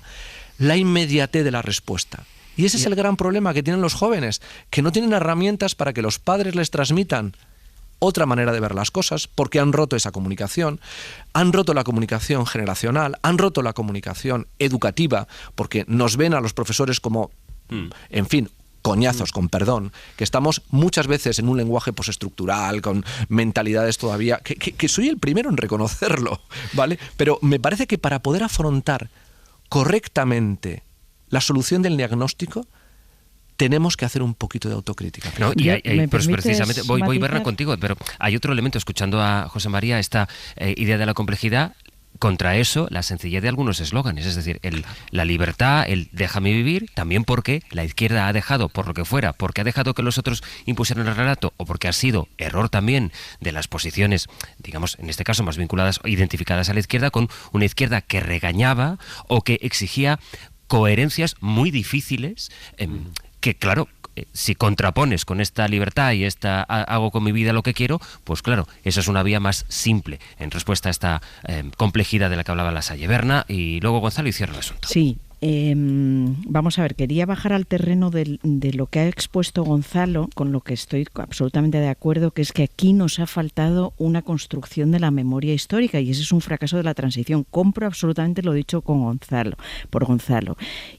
Speaker 5: la inmediatez de la respuesta. Y ese es el gran problema que tienen los jóvenes, que no tienen herramientas para que los padres les transmitan otra manera de ver las cosas, porque han roto esa comunicación, han roto la comunicación generacional, han roto la comunicación educativa, porque nos ven a los profesores como, en fin, coñazos, con perdón, que estamos muchas veces en un lenguaje postestructural, con mentalidades todavía, que soy el primero en reconocerlo, ¿vale? Pero me parece que para poder afrontar correctamente la solución del diagnóstico, tenemos que hacer un poquito de autocrítica.
Speaker 3: No, y pues precisamente, voy Berna contigo, pero hay otro elemento, escuchando a José María, esta idea de la complejidad, contra eso, la sencillez de algunos eslóganes, es decir, la libertad, el déjame vivir, también porque la izquierda ha dejado, por lo que fuera, porque ha dejado que los otros impusieran el relato, o porque ha sido error también de las posiciones, digamos, en este caso más vinculadas, identificadas a la izquierda, con una izquierda que regañaba o que exigía coherencias muy difíciles, que claro, si contrapones con esta libertad y esta hago con mi vida lo que quiero, pues claro, esa es una vía más simple en respuesta a esta complejidad de la que hablaba La Salle. Berna, y luego Gonzalo, y cierra el asunto.
Speaker 4: Sí. Vamos a ver, quería bajar al terreno de lo que ha expuesto Gonzalo, con lo que estoy absolutamente de acuerdo, que es que aquí nos ha faltado una construcción de la memoria histórica y ese es un fracaso de la transición. Compro absolutamente lo dicho por Gonzalo.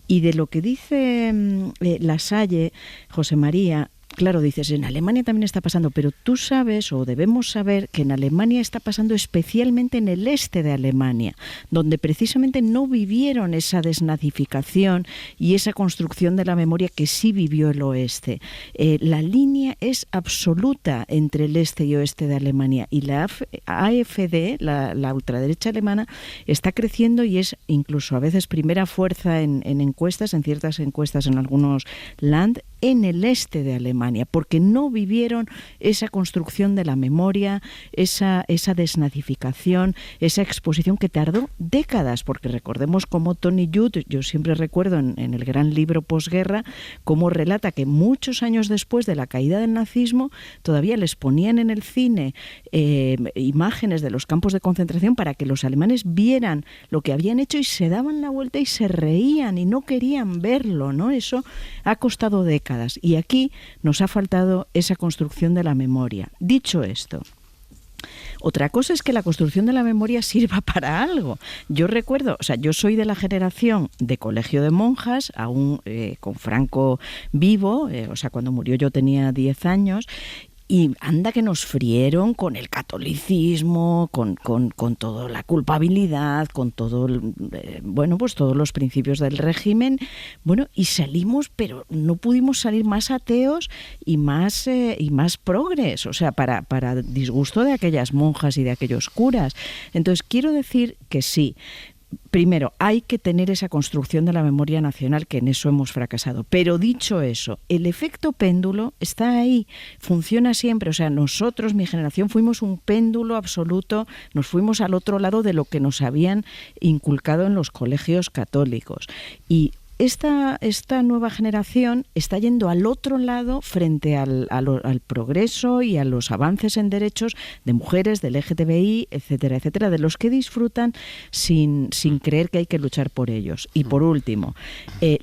Speaker 4: Y de lo que dice La Salle, José María, claro, dices, en Alemania también está pasando, pero tú sabes, o debemos saber, que en Alemania está pasando especialmente en el este de Alemania, donde precisamente no vivieron esa desnazificación y esa construcción de la memoria que sí vivió el oeste. La línea es absoluta entre el este y oeste de Alemania, y la AfD, la ultraderecha alemana, está creciendo y es incluso a veces primera fuerza en encuestas, en ciertas encuestas en algunos land, en el este de Alemania, porque no vivieron esa construcción de la memoria, esa desnazificación, esa exposición que tardó décadas, porque recordemos cómo Tony Judt, yo siempre recuerdo en el gran libro Posguerra, cómo relata que muchos años después de la caída del nazismo todavía les ponían en el cine imágenes de los campos de concentración para que los alemanes vieran lo que habían hecho y se daban la vuelta y se reían y no querían verlo, ¿no? Eso ha costado décadas y aquí nos ha faltado esa construcción de la memoria. Dicho esto, otra cosa es que la construcción de la memoria sirva para algo. Yo recuerdo, o sea, yo soy de la generación de colegio de monjas, aún con Franco vivo, o sea, cuando murió yo tenía 10 años, y anda que nos frieron con el catolicismo, con toda la culpabilidad, con todo, pues todos los principios del régimen, y salimos, pero no pudimos salir más ateos y más progres, o sea, para disgusto de aquellas monjas y de aquellos curas. Entonces, quiero decir que sí. Primero, hay que tener esa construcción de la memoria nacional, que en eso hemos fracasado. Pero dicho eso, el efecto péndulo está ahí, funciona siempre. O sea, nosotros, mi generación, fuimos un péndulo absoluto, nos fuimos al otro lado de lo que nos habían inculcado en los colegios católicos. Y esta nueva generación está yendo al otro lado frente al progreso y a los avances en derechos de mujeres, del LGTBI, etcétera, etcétera, de los que disfrutan sin creer que hay que luchar por ellos. Y por último,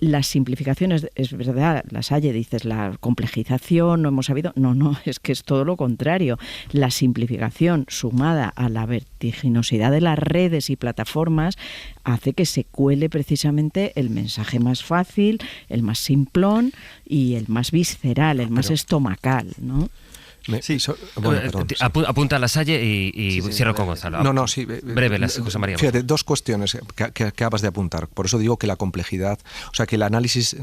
Speaker 4: las simplificaciones, es verdad, las hay, dices, la complejización, no hemos sabido, no, es que es todo lo contrario. La simplificación sumada a la vertiginosidad de las redes y plataformas hace que se cuele precisamente el mensaje más fácil, el más simplón y el más visceral, el más estomacal, ¿no?
Speaker 3: Apunta a La Salle y cierro con Gonzalo. Breve, José María.
Speaker 5: Fíjate, dos cuestiones que acabas de apuntar. Por eso digo que la complejidad, o sea, que el análisis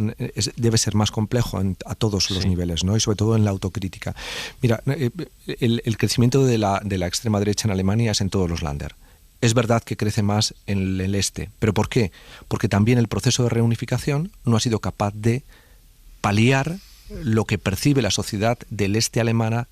Speaker 5: debe ser más complejo a todos los niveles, ¿no? Y sobre todo en la autocrítica. Mira, el crecimiento de la extrema derecha en Alemania es en todos los Länder. Es verdad que crece más en el este. ¿Pero por qué? Porque también el proceso de reunificación no ha sido capaz de paliar lo que percibe la sociedad del este alemana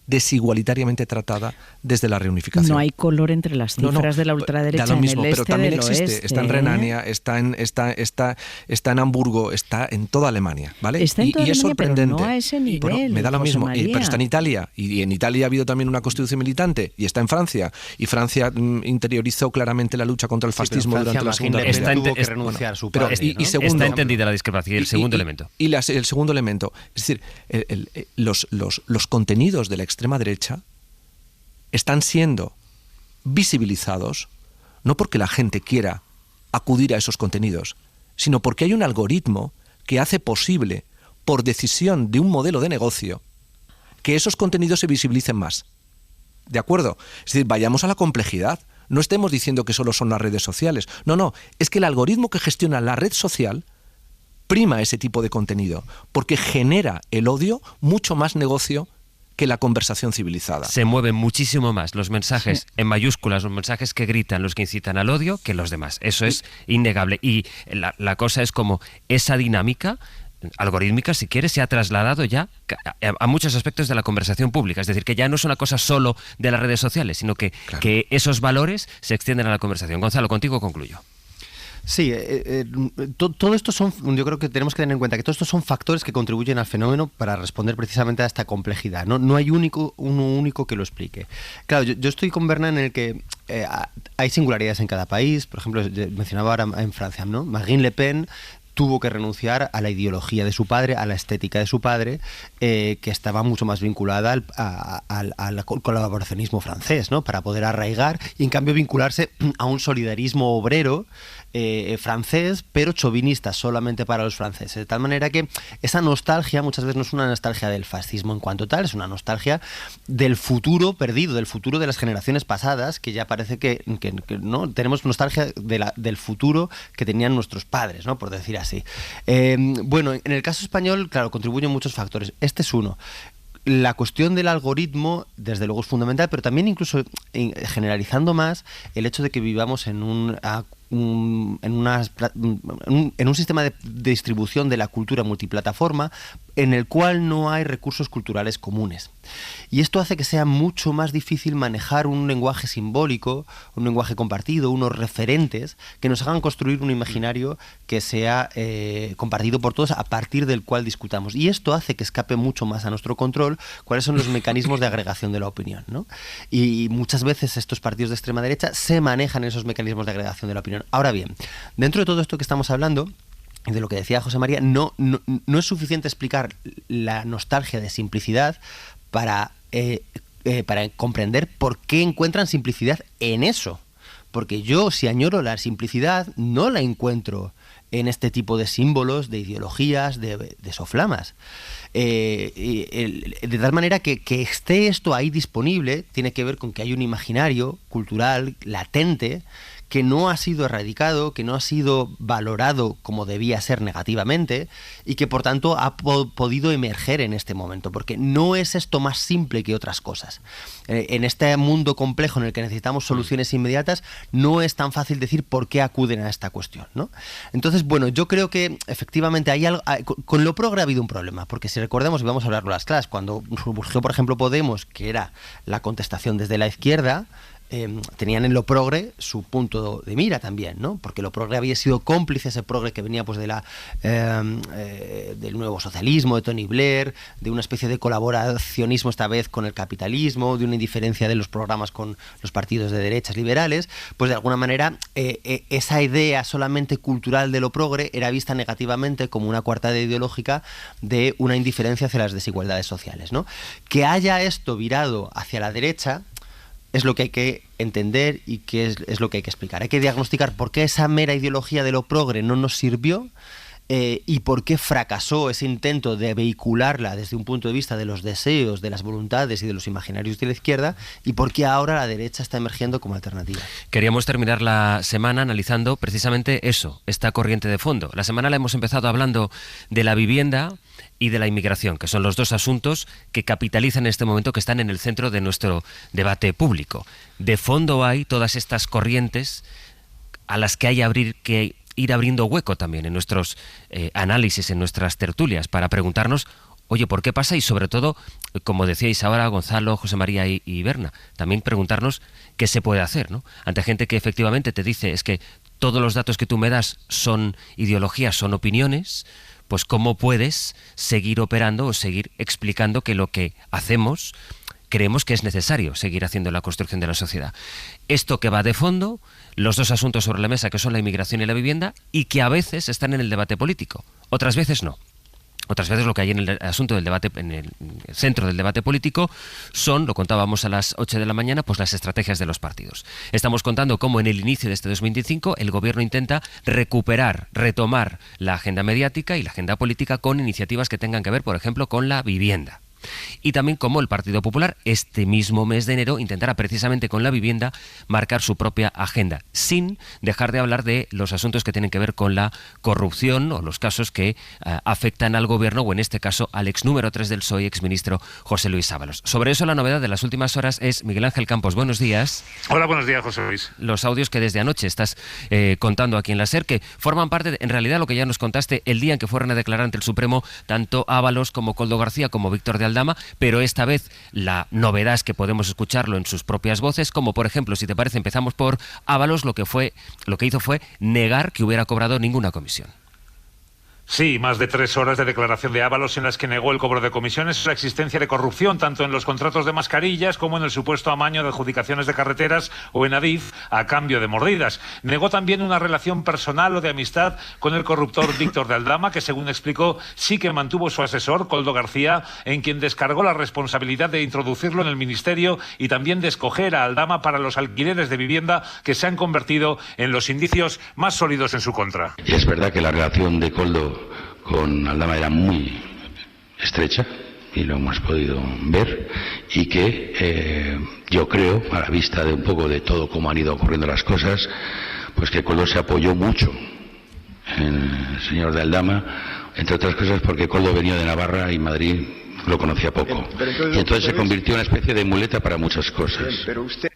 Speaker 5: desigualitariamente tratada desde la reunificación.
Speaker 4: No hay color entre las cifras de la ultraderecha en el este
Speaker 5: pero también
Speaker 4: del
Speaker 5: existe.
Speaker 4: Oeste.
Speaker 5: Está en Renania, está en Hamburgo, está en toda Alemania, ¿vale?
Speaker 4: Está en toda
Speaker 5: y es
Speaker 4: Alemania,
Speaker 5: sorprendente.
Speaker 4: pero no a ese nivel.
Speaker 5: Me da lo mismo,
Speaker 4: José María.
Speaker 5: pero está en Italia, y en Italia ha habido también una constitución militante, y está en Francia, y Francia interiorizó claramente la lucha contra el fascismo durante la Segunda Guerra.
Speaker 6: Tuvo que renunciar a su padre,
Speaker 3: y segundo, está entendida la discrepancia. Y el segundo elemento.
Speaker 5: El segundo elemento, es decir, los contenidos de la extrema derecha están siendo visibilizados no porque la gente quiera acudir a esos contenidos, sino porque hay un algoritmo que hace posible, por decisión de un modelo de negocio, que esos contenidos se visibilicen más. ¿De acuerdo? Es decir, vayamos a la complejidad. No estemos diciendo que solo son las redes sociales. No, es que el algoritmo que gestiona la red social prima ese tipo de contenido, porque genera el odio mucho más negocio que la conversación civilizada.
Speaker 3: Se mueven muchísimo más los mensajes en mayúsculas, los mensajes que gritan, los que incitan al odio, que los demás. Eso es innegable. Y la cosa es como esa dinámica algorítmica, si quieres, se ha trasladado ya a muchos aspectos de la conversación pública. Es decir, que ya no es una cosa solo de las redes sociales, sino que esos valores se extienden a la conversación. Gonzalo, contigo concluyo.
Speaker 6: Sí, todo esto yo creo que tenemos que tener en cuenta que todos estos son factores que contribuyen al fenómeno para responder precisamente a esta complejidad. No hay uno único que lo explique. Claro, yo estoy con Bernard en el que hay singularidades en cada país. Por ejemplo, mencionaba ahora en Francia, ¿no? Marine Le Pen tuvo que renunciar a la ideología de su padre, a la estética de su padre, que estaba mucho más vinculada al colaboracionismo francés, ¿no? Para poder arraigar y en cambio vincularse a un solidarismo obrero francés, pero chauvinista solamente para los franceses. De tal manera que esa nostalgia muchas veces no es una nostalgia del fascismo en cuanto tal, es una nostalgia del futuro perdido, del futuro de las generaciones pasadas, que ya parece que no tenemos nostalgia del futuro que tenían nuestros padres, ¿no? Por decir así. Bueno, en el caso español, claro, contribuyen muchos factores. Este es uno. La cuestión del algoritmo, desde luego, es fundamental, pero también incluso generalizando más el hecho de que vivamos en un sistema de distribución de la cultura multiplataforma, en el cual no hay recursos culturales comunes. Y esto hace que sea mucho más difícil manejar un lenguaje simbólico, un lenguaje compartido, unos referentes que nos hagan construir un imaginario que sea compartido por todos, a partir del cual discutamos. Y esto hace que escape mucho más a nuestro control cuáles son los mecanismos de agregación de la opinión, ¿no? Y muchas veces estos partidos de extrema derecha se manejan en esos mecanismos de agregación de la opinión. Ahora bien, dentro de todo esto que estamos hablando, de lo que decía José María, no es suficiente explicar la nostalgia de simplicidad para comprender por qué encuentran simplicidad en eso. Porque yo, si añoro la simplicidad, no la encuentro en este tipo de símbolos, de ideologías, de soflamas. De tal manera que esté esto ahí disponible tiene que ver con que hay un imaginario cultural latente que no ha sido erradicado, que no ha sido valorado como debía ser negativamente y que por tanto ha podido emerger en este momento, porque no es esto más simple que otras cosas. En este mundo complejo en el que necesitamos soluciones inmediatas, no es tan fácil decir por qué acuden a esta cuestión, ¿no? Entonces, bueno, yo creo que efectivamente hay algo, con lo progre ha habido un problema, porque si recordemos, y vamos a hablarlo a las claras, cuando surgió, por ejemplo, Podemos, que era la contestación desde la izquierda, tenían en lo progre su punto de mira también, ¿no? Porque lo progre había sido cómplice, ese progre que venía pues del nuevo socialismo, de Tony Blair, de una especie de colaboracionismo esta vez con el capitalismo, de una indiferencia de los programas con los partidos de derechas liberales, pues de alguna manera esa idea solamente cultural de lo progre era vista negativamente como una coartada ideológica de una indiferencia hacia las desigualdades sociales, ¿no? Que haya esto virado hacia la derecha es lo que hay que entender y que es lo que hay que explicar. Hay que diagnosticar por qué esa mera ideología de lo progre no nos sirvió y por qué fracasó ese intento de vehicularla desde un punto de vista de los deseos, de las voluntades y de los imaginarios de la izquierda, y por qué ahora la derecha está emergiendo como alternativa.
Speaker 3: Queríamos terminar la semana analizando precisamente eso, esta corriente de fondo. La semana la hemos empezado hablando de la vivienda y de la inmigración, que son los dos asuntos que capitalizan en este momento, que están en el centro de nuestro debate público. De fondo hay todas estas corrientes a las que hay que ir abriendo hueco también en nuestros análisis, en nuestras tertulias, para preguntarnos, oye, ¿por qué pasa? Y sobre todo, como decíais ahora Gonzalo, José María y Berna, también preguntarnos qué se puede hacer, ¿no? Ante gente que efectivamente te dice, es que todos los datos que tú me das son ideologías, son opiniones, pues cómo puedes seguir operando o seguir explicando que lo que hacemos creemos que es necesario seguir haciendo la construcción de la sociedad. Esto que va de fondo, los dos asuntos sobre la mesa, que son la inmigración y la vivienda, y que a veces están en el debate político, otras veces no. Otras veces lo que hay en el asunto del debate, en el centro del debate político, son, lo contábamos a las 8 de la mañana, pues las estrategias de los partidos. Estamos contando cómo en el inicio de este 2025 el gobierno intenta retomar la agenda mediática y la agenda política con iniciativas que tengan que ver, por ejemplo, con la vivienda. Y también cómo el Partido Popular este mismo mes de enero intentará precisamente con la vivienda marcar su propia agenda, sin dejar de hablar de los asuntos que tienen que ver con la corrupción o los casos que afectan al gobierno, o en este caso al ex número 3 del PSOE, exministro José Luis Ábalos. Sobre eso la novedad de las últimas horas es Miguel Ángel Campos. Buenos días.
Speaker 19: Hola, buenos días, José Luis.
Speaker 3: Los audios que desde anoche estás contando aquí en la SER, que forman parte de, en realidad, lo que ya nos contaste el día en que fueron a declarar ante el Supremo tanto Ábalos como Koldo García como Víctor de Aldama, pero esta vez la novedad es que podemos escucharlo en sus propias voces, como por ejemplo, si te parece, empezamos por Ábalos, lo que hizo fue negar que hubiera cobrado ninguna comisión.
Speaker 19: Sí, más de 3 horas de declaración de Ábalos en las que negó el cobro de comisiones, la existencia de corrupción tanto en los contratos de mascarillas como en el supuesto amaño de adjudicaciones de carreteras o en Adif a cambio de mordidas. Negó también una relación personal o de amistad con el corruptor Víctor de Aldama, que según explicó sí que mantuvo su asesor, Koldo García, en quien descargó la responsabilidad de introducirlo en el ministerio y también de escoger a Aldama para los alquileres de vivienda que se han convertido en los indicios más sólidos en su contra.
Speaker 20: Y es verdad que la relación de Koldo con Aldama era muy estrecha y lo hemos podido ver, y que yo creo, a la vista de un poco de todo cómo han ido ocurriendo las cosas, pues que Koldo se apoyó mucho en el señor de Aldama, entre otras cosas porque Koldo venía de Navarra y Madrid lo conocía poco, y entonces se convirtió en una especie de muleta para muchas cosas.
Speaker 19: Pero usted...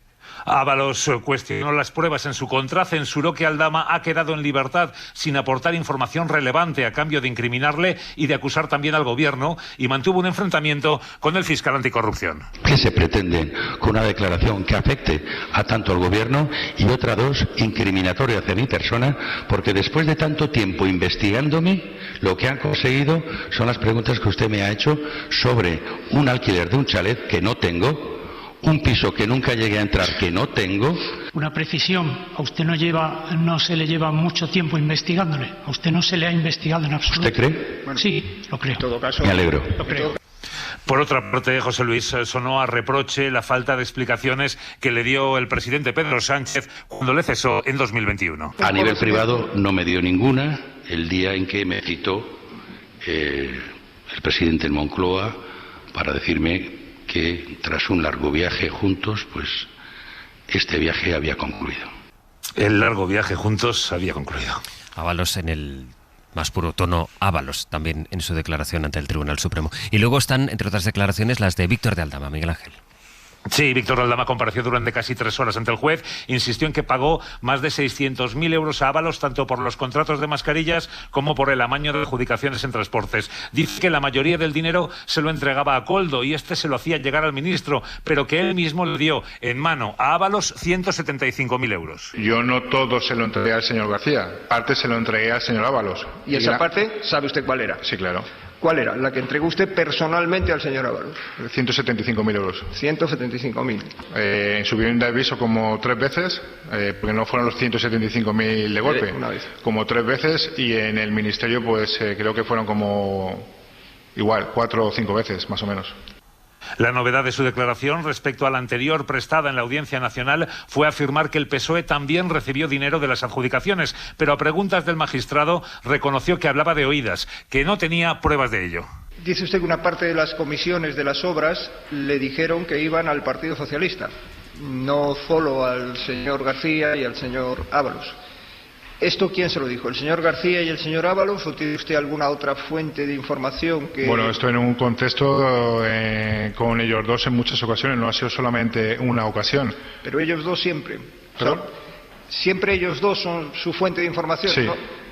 Speaker 19: Ábalos cuestionó las pruebas en su contra, censuró que Aldama ha quedado en libertad sin aportar información relevante a cambio de incriminarle y de acusar también al gobierno, y mantuvo un enfrentamiento con el fiscal anticorrupción.
Speaker 20: ¿Qué se pretende con una declaración que afecte a tanto al gobierno y otra dos, incriminatoria hacia mi persona? Porque después de tanto tiempo investigándome, lo que han conseguido son las preguntas que usted me ha hecho sobre un alquiler de un chalet que no tengo, un piso que nunca llegué a entrar que no tengo.
Speaker 21: Una precisión, a usted no se le lleva mucho tiempo investigándole, a usted no se le ha investigado en absoluto.
Speaker 20: ¿Usted cree?
Speaker 21: Bueno, sí, lo creo. En
Speaker 20: todo caso, me alegro.
Speaker 21: Lo creo.
Speaker 19: Por otra parte, José Luis, sonó a reproche la falta de explicaciones que le dio el presidente Pedro Sánchez cuando le cesó en 2021.
Speaker 20: A nivel privado no me dio ninguna el día en que me citó el presidente en Moncloa para decirme que tras un largo viaje juntos, pues este viaje había concluido.
Speaker 19: El largo viaje juntos había concluido.
Speaker 3: Ábalos en el más puro tono, Ábalos también en su declaración ante el Tribunal Supremo. Y luego están, entre otras declaraciones, las de Víctor de Aldama. Miguel Ángel.
Speaker 19: Sí, Víctor Aldama compareció durante casi 3 horas ante el juez, insistió en que pagó más de 600.000 euros a Ábalos, tanto por los contratos de mascarillas como por el amaño de adjudicaciones en transportes. Dice que la mayoría del dinero se lo entregaba a Koldo y este se lo hacía llegar al ministro, pero que él mismo le dio en mano a Ábalos 175.000 euros.
Speaker 22: Yo no todo se lo entregué al señor García, parte se lo entregué al señor Ábalos.
Speaker 23: ¿Y esa parte sabe usted cuál era?
Speaker 22: Sí, claro.
Speaker 23: ¿Cuál era? La que entregó usted personalmente al señor Ábalos.
Speaker 22: 175.000 euros.
Speaker 23: 175.000.
Speaker 22: En su vivienda de aviso como 3 veces, porque no fueron los 175.000 de golpe.
Speaker 23: Una vez.
Speaker 22: Como 3 veces, y en el ministerio pues creo que fueron como igual 4 o 5 veces, más o menos.
Speaker 19: La novedad de su declaración respecto a la anterior prestada en la Audiencia Nacional fue afirmar que el PSOE también recibió dinero de las adjudicaciones, pero a preguntas del magistrado reconoció que hablaba de oídas, que no tenía pruebas de ello.
Speaker 23: Dice usted que una parte de las comisiones de las obras le dijeron que iban al Partido Socialista, no solo al señor García y al señor Ábalos. ¿Esto quién se lo dijo? ¿El señor García y el señor Ábalos? ¿O tiene usted alguna otra fuente de información que...?
Speaker 22: Bueno, esto en un contexto con ellos dos en muchas ocasiones, no ha sido solamente una ocasión.
Speaker 23: Pero ellos dos siempre. ¿Perdón? ¿Siempre ellos dos son su fuente de información?
Speaker 22: Sí.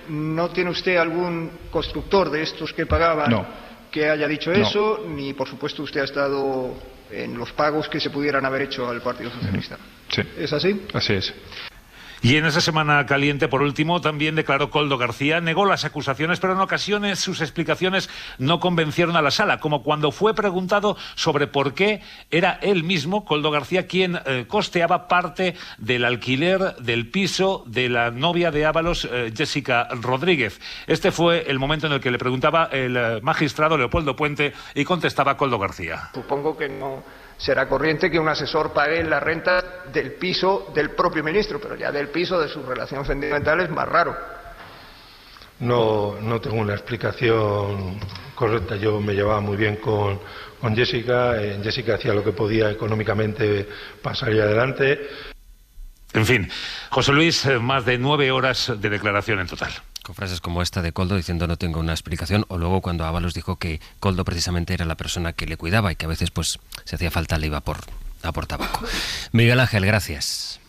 Speaker 23: ¿No tiene usted algún constructor de estos que pagaban que haya dicho eso? Ni, por supuesto, usted ha estado en los pagos que se pudieran haber hecho al Partido Socialista.
Speaker 22: Sí.
Speaker 23: ¿Es así?
Speaker 22: Así es.
Speaker 19: Y en esa semana caliente, por último, también declaró Koldo García, negó las acusaciones, pero en ocasiones sus explicaciones no convencieron a la sala, como cuando fue preguntado sobre por qué era él mismo, Koldo García, quien costeaba parte del alquiler del piso de la novia de Ábalos, Jessica Rodríguez. Este fue el momento en el que le preguntaba el magistrado Leopoldo Puente y contestaba Koldo García.
Speaker 23: Supongo que no será corriente que un asesor pague la renta del piso del propio ministro, pero ya del piso de su relación sentimental es más raro.
Speaker 24: No tengo una explicación correcta. Yo me llevaba muy bien con Jessica. Jessica hacía lo que podía económicamente para salir adelante.
Speaker 19: En fin, José Luis, más de 9 horas de declaración en total.
Speaker 3: Con frases como esta de Koldo diciendo no tengo una explicación, o luego cuando Ábalos dijo que Koldo precisamente era la persona que le cuidaba y que a veces pues si hacía falta le iba a por tabaco. Miguel Ángel, gracias.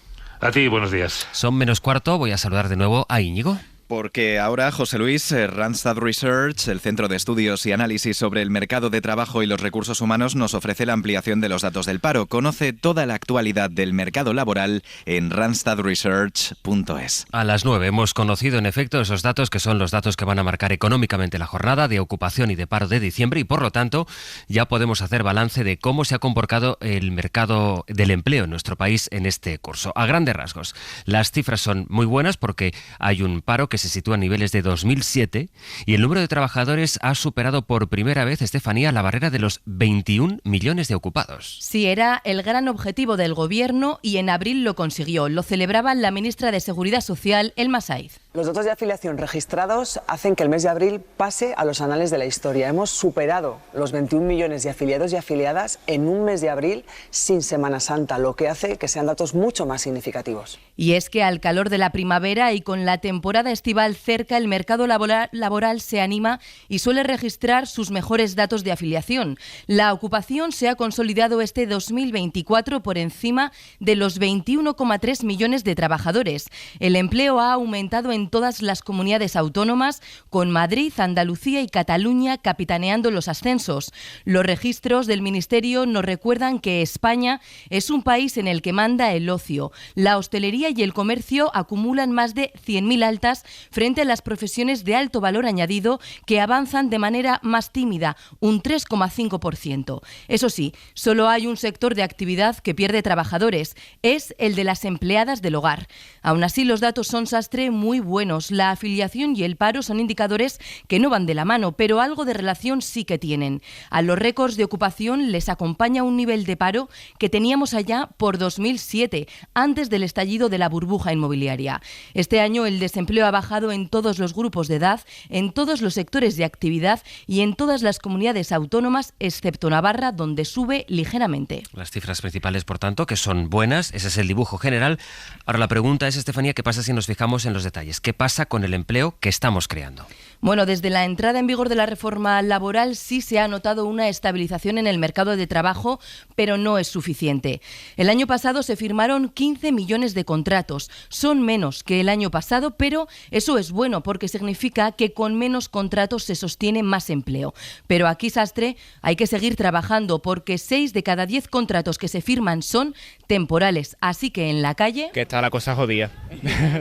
Speaker 19: A ti, buenos días.
Speaker 3: Son menos cuarto, voy a saludar de nuevo a Íñigo.
Speaker 25: Porque ahora, José Luis, Randstad Research, el Centro de Estudios y Análisis sobre el Mercado de Trabajo y los Recursos Humanos, nos ofrece la ampliación de los datos del paro. Conoce toda la actualidad del mercado laboral en randstadresearch.es.
Speaker 3: A las 9 hemos conocido, en efecto, esos datos que son los datos que van a marcar económicamente la jornada de ocupación y de paro de diciembre y, por lo tanto, ya podemos hacer balance de cómo se ha comportado el mercado del empleo en nuestro país en este curso. A grandes rasgos, las cifras son muy buenas porque hay un paro que se sitúa a niveles de 2007 y el número de trabajadores ha superado por primera vez, Estefanía, la barrera de los 21 millones de ocupados.
Speaker 26: Sí, era el gran objetivo del Gobierno y en abril lo consiguió. Lo celebraba la ministra de Seguridad Social, Elma Saiz.
Speaker 1: Los datos de afiliación registrados hacen que el mes de abril pase a los anales de la historia. Hemos superado los 21 millones de afiliados y afiliadas en un mes de abril sin Semana Santa, lo que hace que sean datos mucho más significativos.
Speaker 26: Y es que al calor de la primavera y con la temporada estival cerca, el mercado laboral se anima y suele registrar sus mejores datos de afiliación. La ocupación se ha consolidado este 2024 por encima de los 21,3 millones de trabajadores. El empleo ha aumentado en todas las comunidades autónomas, con Madrid, Andalucía y Cataluña capitaneando los ascensos. Los registros del Ministerio nos recuerdan que España es un país en el que manda el ocio. La hostelería y el comercio acumulan más de 100.000 altas frente a las profesiones de alto valor añadido, que avanzan de manera más tímida, un 3,5%. Eso sí, solo hay un sector de actividad que pierde trabajadores, es el de las empleadas del hogar. Aún así, los datos son, Sastre, muy buenos. La afiliación y el paro son indicadores que no van de la mano, pero algo de relación sí que tienen. A los récords de ocupación les acompaña un nivel de paro que teníamos allá por 2007, antes del estallido de la burbuja inmobiliaria. Este año el desempleo ha bajado en todos los grupos de edad, en todos los sectores de actividad y en todas las comunidades autónomas, excepto Navarra, donde sube ligeramente.
Speaker 3: Las cifras principales, por tanto, que son buenas, ese es el dibujo general. Ahora la pregunta es, Estefanía, ¿qué pasa si nos fijamos en los detalles? ¿Qué pasa con el empleo que estamos creando?
Speaker 26: Bueno, desde la entrada en vigor de la reforma laboral sí se ha notado una estabilización en el mercado de trabajo, pero no es suficiente. El año pasado se firmaron 15 millones de contratos. Son menos que el año pasado, pero eso es bueno porque significa que con menos contratos se sostiene más empleo. Pero aquí, Sastre, hay que seguir trabajando porque 6 de cada 10 contratos que se firman son temporales. Así que en la calle...
Speaker 2: Que está la cosa jodida,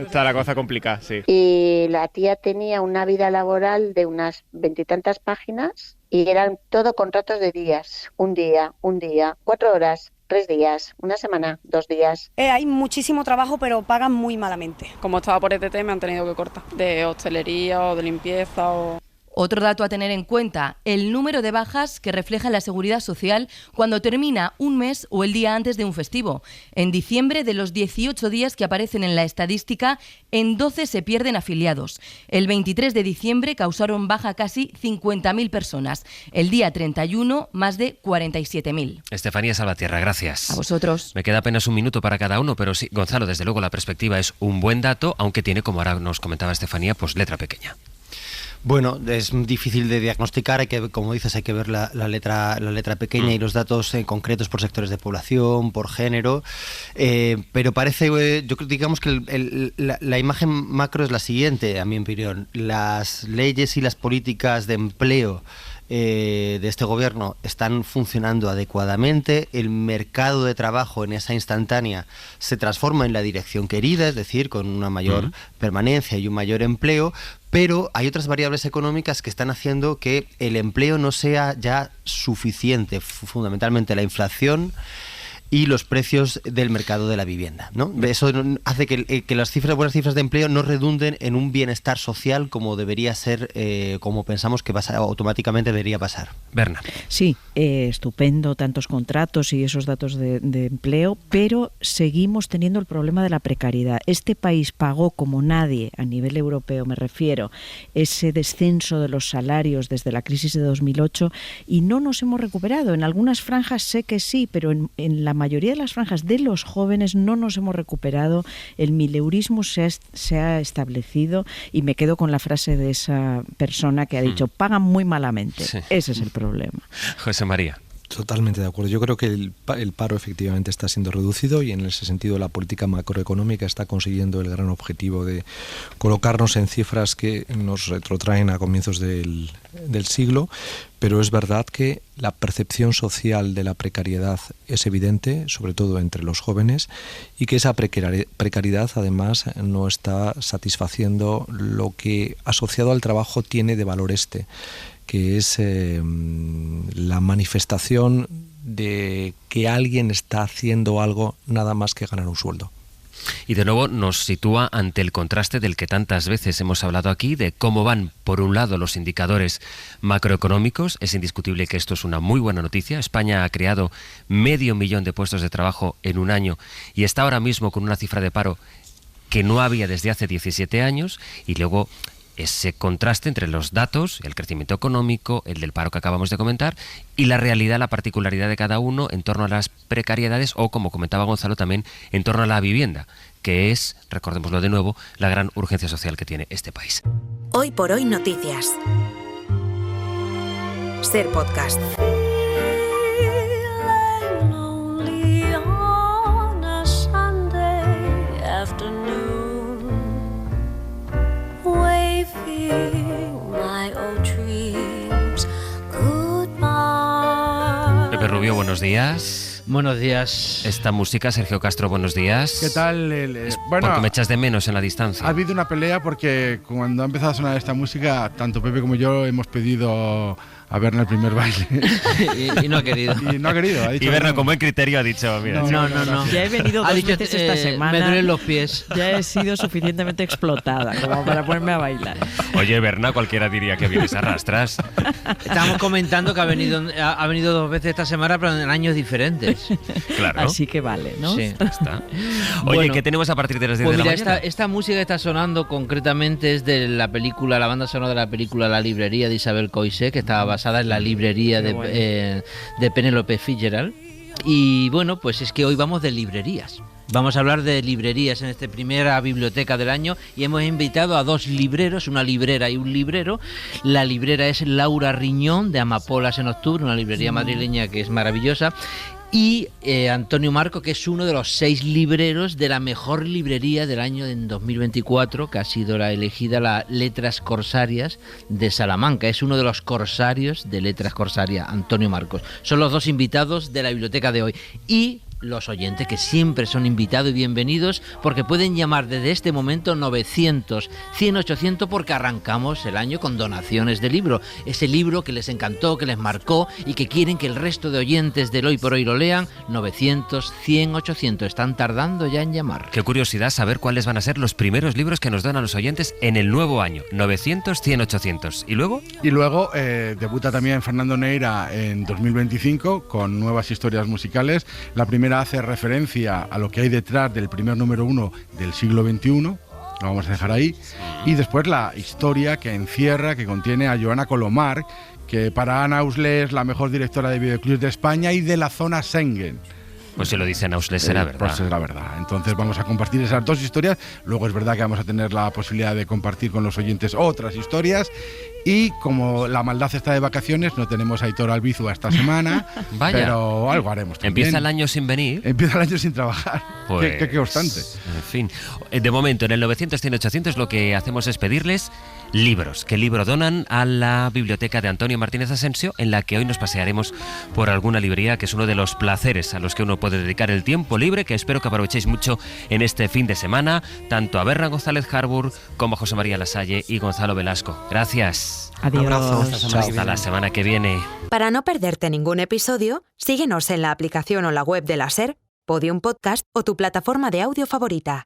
Speaker 2: está la cosa complicada, sí.
Speaker 7: Y la tía tenía una vida laboral de unas 20 y tantas páginas y eran todo contratos de días, un día, 4 horas, 3 días, una semana, 2 días.
Speaker 8: Hay muchísimo trabajo, pero pagan muy malamente.
Speaker 9: Como estaba por ETT me han tenido que cortar, de hostelería o de limpieza o...
Speaker 26: Otro dato a tener en cuenta, el número de bajas que refleja la Seguridad Social cuando termina un mes o el día antes de un festivo. En diciembre, de los 18 días que aparecen en la estadística, en 12 se pierden afiliados. El 23 de diciembre causaron baja casi 50.000 personas. El día 31, más de 47.000.
Speaker 3: Estefanía Salvatierra, gracias.
Speaker 26: A vosotros.
Speaker 3: Me queda apenas un minuto para cada uno, pero sí, Gonzalo, desde luego la perspectiva es un buen dato, aunque tiene, como ahora nos comentaba Estefanía, pues letra pequeña.
Speaker 6: Bueno, es difícil de diagnosticar, hay que, como dices, hay que ver la letra pequeña y los datos concretos por sectores de población, por género, pero parece, digamos que la imagen macro es la siguiente, a mi opinión. Las leyes y las políticas de empleo de este gobierno están funcionando adecuadamente, el mercado de trabajo en esa instantánea se transforma en la dirección querida, es decir, con una mayor permanencia y un mayor empleo, pero hay otras variables económicas que están haciendo que el empleo no sea ya suficiente, fundamentalmente la inflación y los precios del mercado de la vivienda, ¿no? Eso hace que las buenas cifras de empleo no redunden en un bienestar social como debería ser, como pensamos que automáticamente debería pasar.
Speaker 3: Berna.
Speaker 4: Sí, estupendo, tantos contratos y esos datos de empleo, pero seguimos teniendo el problema de la precariedad. Este país pagó como nadie, a nivel europeo me refiero, ese descenso de los salarios desde la crisis de 2008 y no nos hemos recuperado. En algunas franjas sé que sí, pero en la mayoría de las franjas de los jóvenes no nos hemos recuperado. El mileurismo se ha establecido y me quedo con la frase de esa persona que ha dicho pagan muy malamente. Sí. Ese es el problema.
Speaker 3: José María.
Speaker 5: Totalmente de acuerdo. Yo creo que el paro efectivamente está siendo reducido y en ese sentido la política macroeconómica está consiguiendo el gran objetivo de colocarnos en cifras que nos retrotraen a comienzos del siglo, pero es verdad que la percepción social de la precariedad es evidente, sobre todo entre los jóvenes, y que esa precariedad además no está satisfaciendo lo que asociado al trabajo tiene de valor que es la manifestación de que alguien está haciendo algo nada más que ganar un sueldo.
Speaker 3: Y de nuevo nos sitúa ante el contraste del que tantas veces hemos hablado aquí, de cómo van, por un lado, los indicadores macroeconómicos. Es indiscutible que esto es una muy buena noticia. España ha creado 500.000 de puestos de trabajo en un año y está ahora mismo con una cifra de paro que no había desde hace 17 años, y luego ese contraste entre los datos, el crecimiento económico, el del paro que acabamos de comentar, y la realidad, la particularidad de cada uno en torno a las precariedades o, como comentaba Gonzalo, también en torno a la vivienda, que es, recordémoslo de nuevo, la gran urgencia social que tiene este país.
Speaker 11: Hoy por hoy noticias. Ser podcast.
Speaker 3: Pepe Rubio, buenos días.
Speaker 12: Buenos días.
Speaker 3: Esta música, Sergio Castro, buenos días.
Speaker 13: ¿Qué tal?
Speaker 3: Bueno, porque me echas de menos en la distancia.
Speaker 13: Ha habido una pelea porque cuando ha empezado a sonar esta música, tanto Pepe como yo hemos pedido a Berna el primer baile.
Speaker 12: y no ha querido.
Speaker 13: Y no ha querido. Ha dicho
Speaker 3: y Berna,
Speaker 13: no.
Speaker 3: con buen criterio, ha dicho, mira.
Speaker 12: No.
Speaker 4: Ya he venido dos veces esta semana.
Speaker 12: Me duelen los pies.
Speaker 4: Ya he sido suficientemente explotada como para ponerme a bailar.
Speaker 3: Oye, Berna, cualquiera diría que vienes a rastras.
Speaker 12: Estamos comentando que ha venido 2 veces esta semana, pero en años diferentes.
Speaker 3: Claro.
Speaker 4: Así que vale, ¿no?
Speaker 12: Sí.
Speaker 3: Está. Oye, bueno, ¿qué tenemos a partir de las 10 de la mañana?
Speaker 12: Esta música que está sonando concretamente es de la banda sonora de la película La librería de Isabel Coixet, que estaba basada en la librería de Penélope Fitzgerald. Y bueno, pues es que hoy vamos de librerías. Vamos a hablar de librerías en esta primera biblioteca del año y hemos invitado a 2 libreros, una librera y un librero. La librera es Laura Riñón, de Amapolas en Octubre, una librería madrileña que es maravillosa. Y Antonio Marco, que es uno de los 6 libreros de la mejor librería del año en 2024, que ha sido elegida la Letras Corsarias de Salamanca. Es uno de los corsarios de Letras Corsarias, Antonio Marcos. Son los 2 invitados de la biblioteca de hoy. Y los oyentes, que siempre son invitados y bienvenidos, porque pueden llamar desde este momento 900 100 800, porque arrancamos el año con donaciones de libro. Ese libro que les encantó, que les marcó y que quieren que el resto de oyentes del Hoy por Hoy lo lean. 900 100 800. Están tardando ya en llamar.
Speaker 3: Qué curiosidad saber cuáles van a ser los primeros libros que nos donan los oyentes en el nuevo año. 900 100 800. ¿Y luego?
Speaker 13: Y luego debuta también Fernando Neira en 2025 con nuevas historias musicales. La primera hace referencia a lo que hay detrás del primer número 1 del siglo XXI, lo vamos a dejar ahí, y después la historia que encierra, que contiene a Joana Colomar, que para Ana Ausle es la mejor directora de videoclips de España y de la zona Schengen.
Speaker 3: Pues si lo dice Ausle será verdad.
Speaker 13: Pues será verdad. Entonces vamos a compartir esas 2 historias. Luego es verdad que vamos a tener la posibilidad de compartir con los oyentes otras historias. Y como la maldad está de vacaciones, no tenemos a Aitor Albizu esta semana.
Speaker 3: Vaya.
Speaker 13: Pero algo haremos también.
Speaker 3: Empieza el año sin venir.
Speaker 13: Empieza el año sin trabajar.
Speaker 3: Pues,
Speaker 13: qué constante.
Speaker 3: En fin. De momento, en el 900 100 800 lo que hacemos es pedirles libros. ¿Qué libro donan a la biblioteca de Antonio Martínez Asensio, en la que hoy nos pasearemos por alguna librería, que es uno de los placeres a los que uno puede dedicar el tiempo libre, que espero que aprovechéis mucho en este fin de semana, tanto a Berna González Harbour como a José María Lasalle y Gonzalo Velasco. Gracias.
Speaker 4: Adiós.
Speaker 3: Hasta la semana que viene.
Speaker 11: Para no perderte ningún episodio, síguenos en la aplicación o la web de la SER, Podium Podcast o tu plataforma de audio favorita.